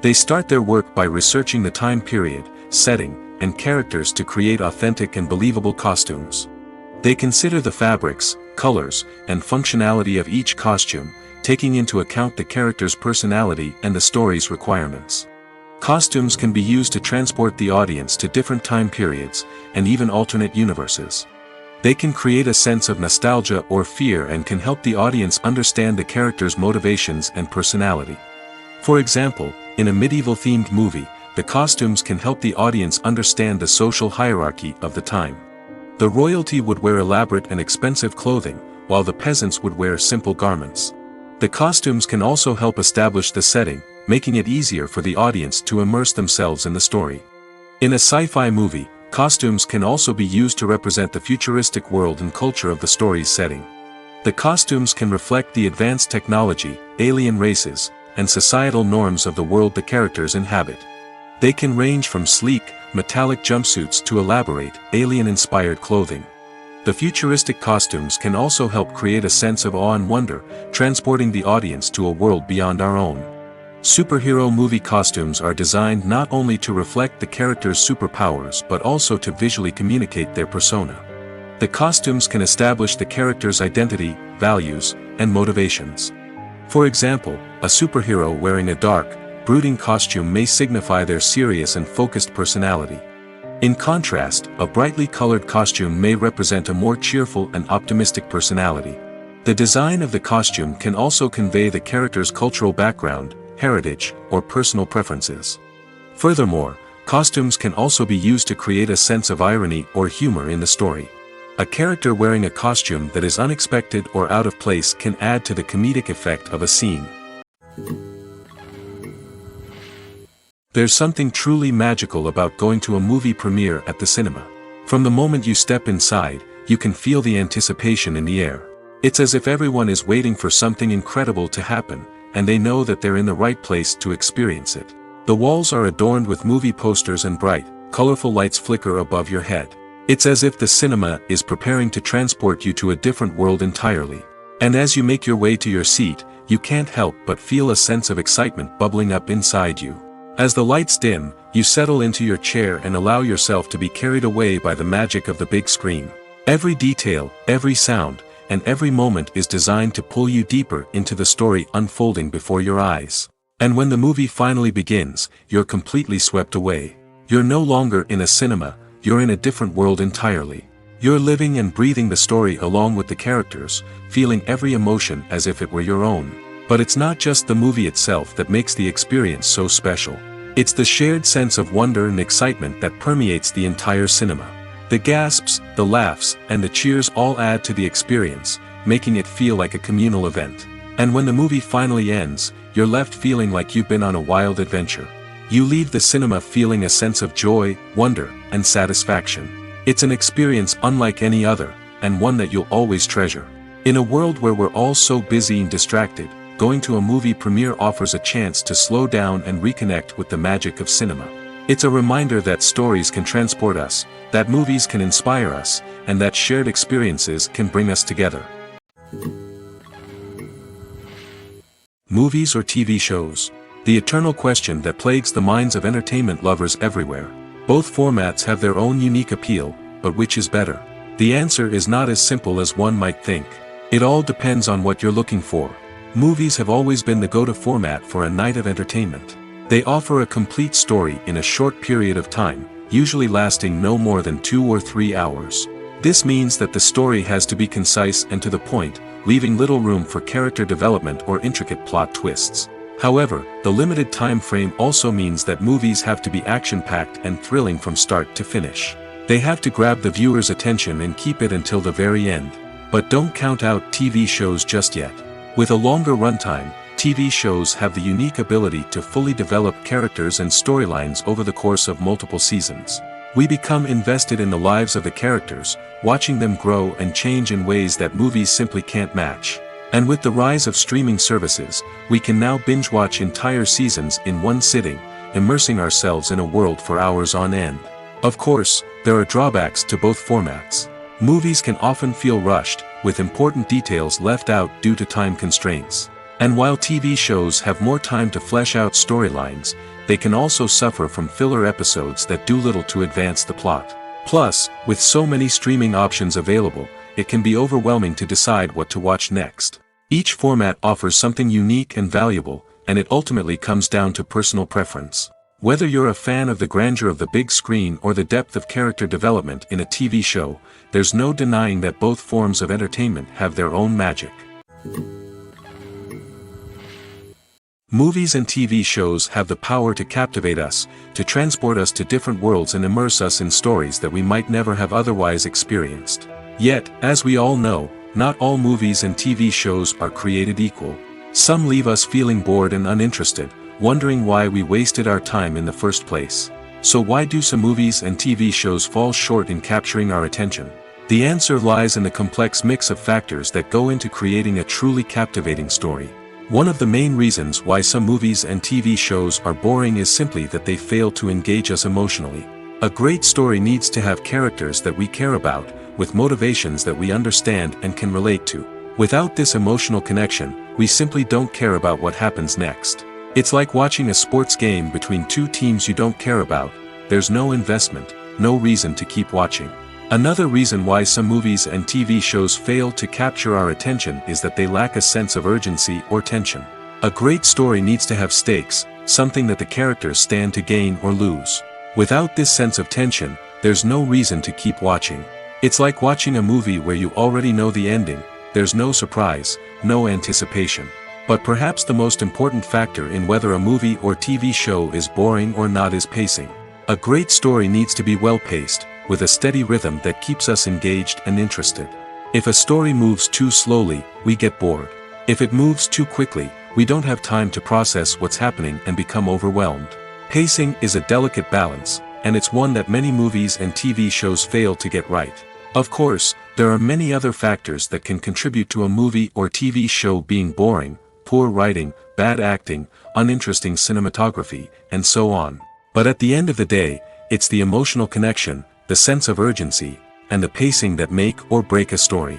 They start their work by researching the time period, setting, and characters to create authentic and believable costumes. They consider the fabrics, colors, and functionality of each costume, taking into account the character's personality and the story's requirements. Costumes can be used to transport the audience to different time periods, and even alternate universes. They can create a sense of nostalgia or fear and can help the audience understand the character's motivations and personality. For example, in a medieval-themed movie, the costumes can help the audience understand the social hierarchy of the time. The royalty would wear elaborate and expensive clothing, while the peasants would wear simple garments. The costumes can also help establish the setting, making it easier for the audience to immerse themselves in the story. In a sci-fi movie, costumes can also be used to represent the futuristic world and culture of the story's setting. The costumes can reflect the advanced technology, alien races, and societal norms of the world the characters inhabit. They can range from sleek, metallic jumpsuits to elaborate, alien-inspired clothing. The futuristic costumes can also help create a sense of awe and wonder, transporting the audience to a world beyond our own. Superhero movie costumes are designed not only to reflect the character's superpowers but also to visually communicate their persona. The costumes can establish the character's identity, values, and motivations. For example, a superhero wearing a dark, brooding costume may signify their serious and focused personality. In contrast, a brightly colored costume may represent a more cheerful and optimistic personality. The design of the costume can also convey the character's cultural background, heritage, or personal preferences. Furthermore, costumes can also be used to create a sense of irony or humor in the story. A character wearing a costume that is unexpected or out of place can add to the comedic effect of a scene. There's something truly magical about going to a movie premiere at the cinema. From the moment you step inside, you can feel the anticipation in the air. It's as if everyone is waiting for something incredible to happen, and they know that they're in the right place to experience it. The walls are adorned with movie posters and bright, colorful lights flicker above your head. It's as if the cinema is preparing to transport you to a different world entirely. And as you make your way to your seat, you can't help but feel a sense of excitement bubbling up inside you. As the lights dim, you settle into your chair and allow yourself to be carried away by the magic of the big screen. Every detail, every sound, and every moment is designed to pull you deeper into the story unfolding before your eyes. And when the movie finally begins, you're completely swept away. You're no longer in a cinema, you're in a different world entirely. You're living and breathing the story along with the characters, feeling every emotion as if it were your own. But it's not just the movie itself that makes the experience so special. It's the shared sense of wonder and excitement that permeates the entire cinema. The gasps, the laughs, and the cheers all add to the experience, making it feel like a communal event. And when the movie finally ends, you're left feeling like you've been on a wild adventure. You leave the cinema feeling a sense of joy, wonder, and satisfaction. It's an experience unlike any other, and one that you'll always treasure. In a world where we're all so busy and distracted, going to a movie premiere offers a chance to slow down and reconnect with the magic of cinema. It's a reminder that stories can transport us, that movies can inspire us, and that shared experiences can bring us together. Movies or TV shows? The eternal question that plagues the minds of entertainment lovers everywhere. Both formats have their own unique appeal, but which is better? The answer is not as simple as one might think. It all depends on what you're looking for. Movies have always been the go-to format for a night of entertainment. They offer a complete story in a short period of time, usually lasting no more than 2 or 3 hours. This means that the story has to be concise and to the point, leaving little room for character development or intricate plot twists. However, the limited time frame also means that movies have to be action-packed and thrilling from start to finish. They have to grab the viewer's attention and keep it until the very end. But don't count out TV shows just yet. With a longer runtime, TV shows have the unique ability to fully develop characters and storylines over the course of multiple seasons. We become invested in the lives of the characters, watching them grow and change in ways that movies simply can't match. And with the rise of streaming services, we can now binge-watch entire seasons in one sitting, immersing ourselves in a world for hours on end. Of course, there are drawbacks to both formats. Movies can often feel rushed, with important details left out due to time constraints. And while TV shows have more time to flesh out storylines, they can also suffer from filler episodes that do little to advance the plot. Plus, with so many streaming options available, it can be overwhelming to decide what to watch next. Each format offers something unique and valuable, and it ultimately comes down to personal preference. Whether you're a fan of the grandeur of the big screen or the depth of character development in a TV show, there's no denying that both forms of entertainment have their own magic. Movies and TV shows have the power to captivate us, to transport us to different worlds and immerse us in stories that we might never have otherwise experienced. Yet, as we all know, not all movies and TV shows are created equal. Some leave us feeling bored and uninterested, wondering why we wasted our time in the first place. So why do some movies and TV shows fall short in capturing our attention? The answer lies in the complex mix of factors that go into creating a truly captivating story. One of the main reasons why some movies and TV shows are boring is simply that they fail to engage us emotionally. A great story needs to have characters that we care about, with motivations that we understand and can relate to. Without this emotional connection, we simply don't care about what happens next. It's like watching a sports game between two teams you don't care about. There's no investment, no reason to keep watching. Another reason why some movies and TV shows fail to capture our attention is that they lack a sense of urgency or tension. A great story needs to have stakes, something that the characters stand to gain or lose. Without this sense of tension, there's no reason to keep watching. It's like watching a movie where you already know the ending, there's no surprise, no anticipation. But perhaps the most important factor in whether a movie or TV show is boring or not is pacing. A great story needs to be well-paced, with a steady rhythm that keeps us engaged and interested. If a story moves too slowly, we get bored. If it moves too quickly, we don't have time to process what's happening and become overwhelmed. Pacing is a delicate balance, and it's one that many movies and TV shows fail to get right. Of course, there are many other factors that can contribute to a movie or TV show being boring: poor writing, bad acting, uninteresting cinematography, and so on. But at the end of the day, it's the emotional connection, the sense of urgency, and the pacing that make or break a story.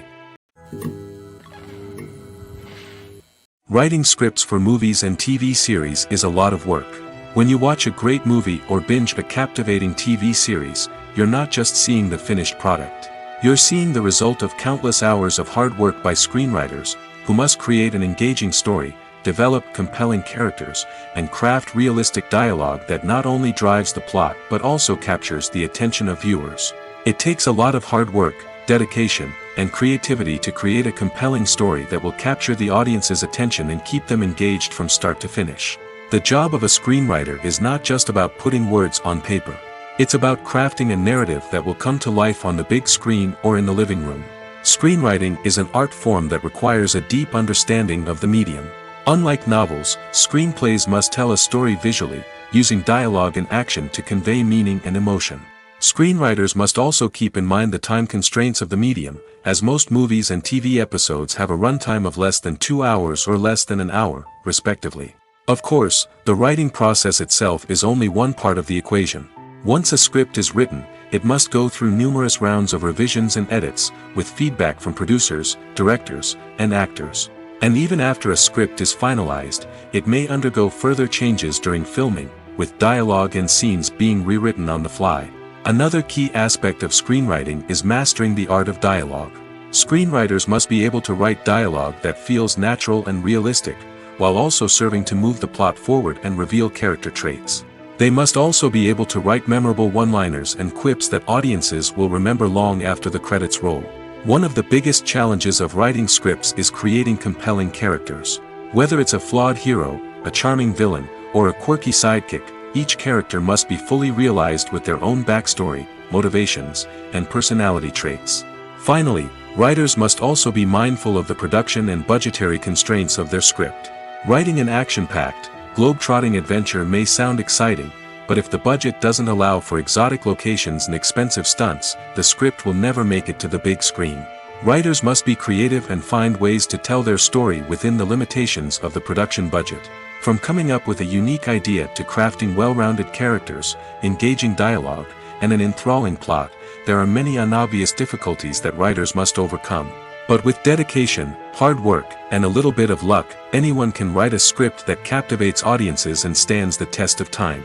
Writing scripts for movies and TV series is a lot of work. When you watch a great movie or binge a captivating TV series, you're not just seeing the finished product. You're seeing the result of countless hours of hard work by screenwriters, who must create an engaging story, develop compelling characters, and craft realistic dialogue that not only drives the plot but also captures the attention of viewers. It takes a lot of hard work, dedication, and creativity to create a compelling story that will capture the audience's attention and keep them engaged from start to finish. The job of a screenwriter is not just about putting words on paper. It's about crafting a narrative that will come to life on the big screen or in the living room. Screenwriting is an art form that requires a deep understanding of the medium. Unlike novels, screenplays must tell a story visually, using dialogue and action to convey meaning and emotion. Screenwriters must also keep in mind the time constraints of the medium, as most movies and TV episodes have a runtime of less than 2 hours or less than an hour, respectively. Of course, the writing process itself is only one part of the equation. Once a script is written, it must go through numerous rounds of revisions and edits, with feedback from producers, directors, and actors. And even after a script is finalized, it may undergo further changes during filming, with dialogue and scenes being rewritten on the fly. Another key aspect of screenwriting is mastering the art of dialogue. Screenwriters must be able to write dialogue that feels natural and realistic, while also serving to move the plot forward and reveal character traits. They must also be able to write memorable one-liners and quips that audiences will remember long after the credits roll. One of the biggest challenges of writing scripts is creating compelling characters. Whether it's a flawed hero, a charming villain, or a quirky sidekick, each character must be fully realized with their own backstory, motivations, and personality traits. Finally, writers must also be mindful of the production and budgetary constraints of their script. Writing an action-packed, globe-trotting adventure may sound exciting, but if the budget doesn't allow for exotic locations and expensive stunts, the script will never make it to the big screen. Writers must be creative and find ways to tell their story within the limitations of the production budget. From coming up with a unique idea to crafting well-rounded characters, engaging dialogue, and an enthralling plot, there are many unobvious difficulties that writers must overcome. But with dedication, hard work, and a little bit of luck, anyone can write a script that captivates audiences and stands the test of time.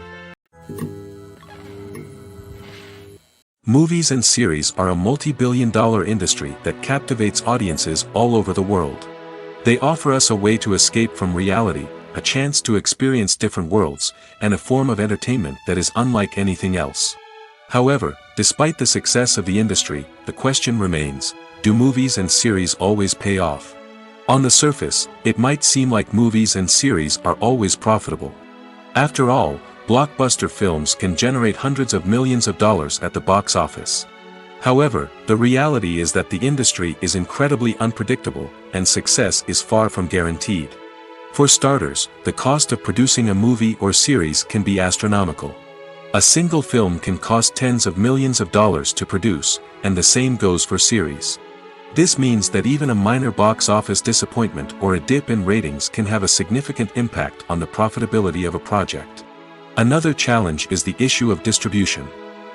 Movies and series are a multi-billion-dollar industry that captivates audiences all over the world. They offer us a way to escape from reality, a chance to experience different worlds, and a form of entertainment that is unlike anything else. However, despite the success of the industry, the question remains: do movies and series always pay off? On the surface, it might seem like movies and series are always profitable. After all, blockbuster films can generate hundreds of millions of dollars at the box office. However, the reality is that the industry is incredibly unpredictable, and success is far from guaranteed. For starters, the cost of producing a movie or series can be astronomical. A single film can cost tens of millions of dollars to produce, and the same goes for series. This means that even a minor box office disappointment or a dip in ratings can have a significant impact on the profitability of a project. Another challenge is the issue of distribution.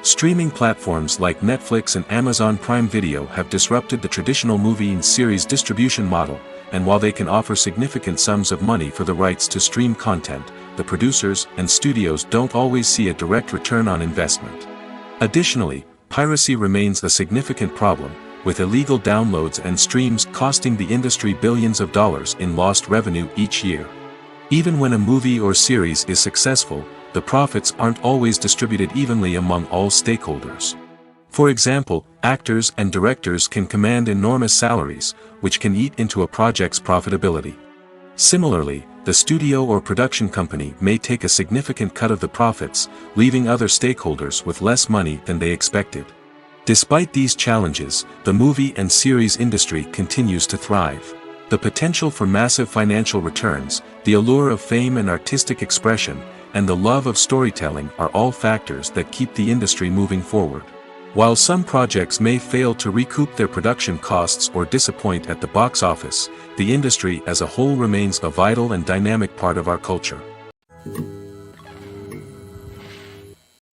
Streaming platforms like Netflix and Amazon Prime Video have disrupted the traditional movie and series distribution model, and while they can offer significant sums of money for the rights to stream content, the producers and studios don't always see a direct return on investment. Additionally, piracy remains a significant problem, with illegal downloads and streams costing the industry billions of dollars in lost revenue each year. Even when a movie or series is successful, the profits aren't always distributed evenly among all stakeholders. For example, actors and directors can command enormous salaries, which can eat into a project's profitability. Similarly, the studio or production company may take a significant cut of the profits, leaving other stakeholders with less money than they expected. Despite these challenges, the movie and series industry continues to thrive. The potential for massive financial returns, the allure of fame and artistic expression, and the love of storytelling are all factors that keep the industry moving forward. While some projects may fail to recoup their production costs or disappoint at the box office, the industry as a whole remains a vital and dynamic part of our culture.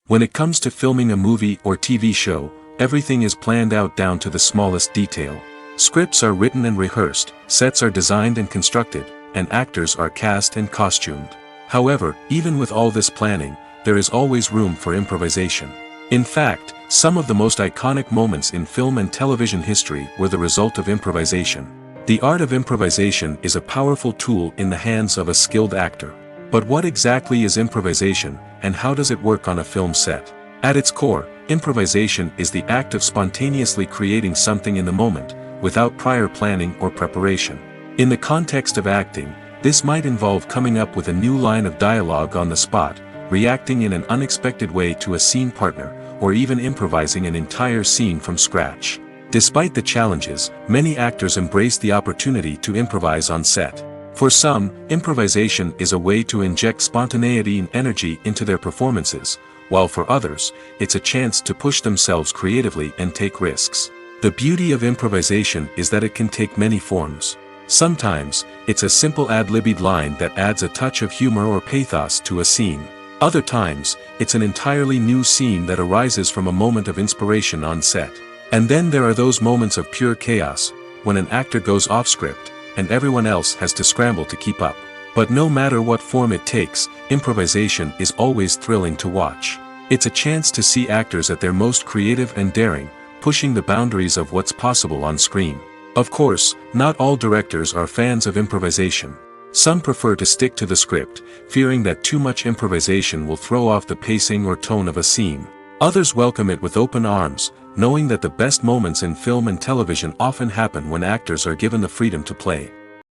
When it comes to filming a movie or TV show, everything is planned out down to the smallest detail. Scripts are written and rehearsed, sets are designed and constructed, and actors are cast and costumed. However, even with all this planning, there is always room for improvisation. In fact, some of the most iconic moments in film and television history were the result of improvisation. The art of improvisation is a powerful tool in the hands of a skilled actor. But what exactly is improvisation, and how does it work on a film set? At its core, improvisation is the act of spontaneously creating something in the moment, without prior planning or preparation. In the context of acting, this might involve coming up with a new line of dialogue on the spot, reacting in an unexpected way to a scene partner, or even improvising an entire scene from scratch. Despite the challenges, many actors embrace the opportunity to improvise on set. For some, improvisation is a way to inject spontaneity and energy into their performances, while for others, it's a chance to push themselves creatively and take risks. The beauty of improvisation is that it can take many forms. Sometimes, it's a simple ad-libbed line that adds a touch of humor or pathos to a scene. Other times, it's an entirely new scene that arises from a moment of inspiration on set. And then there are those moments of pure chaos, when an actor goes off script, and everyone else has to scramble to keep up. But no matter what form it takes, improvisation is always thrilling to watch. It's a chance to see actors at their most creative and daring, pushing the boundaries of what's possible on screen. Of course, not all directors are fans of improvisation. Some prefer to stick to the script, fearing that too much improvisation will throw off the pacing or tone of a scene. Others welcome it with open arms, knowing that the best moments in film and television often happen when actors are given the freedom to play.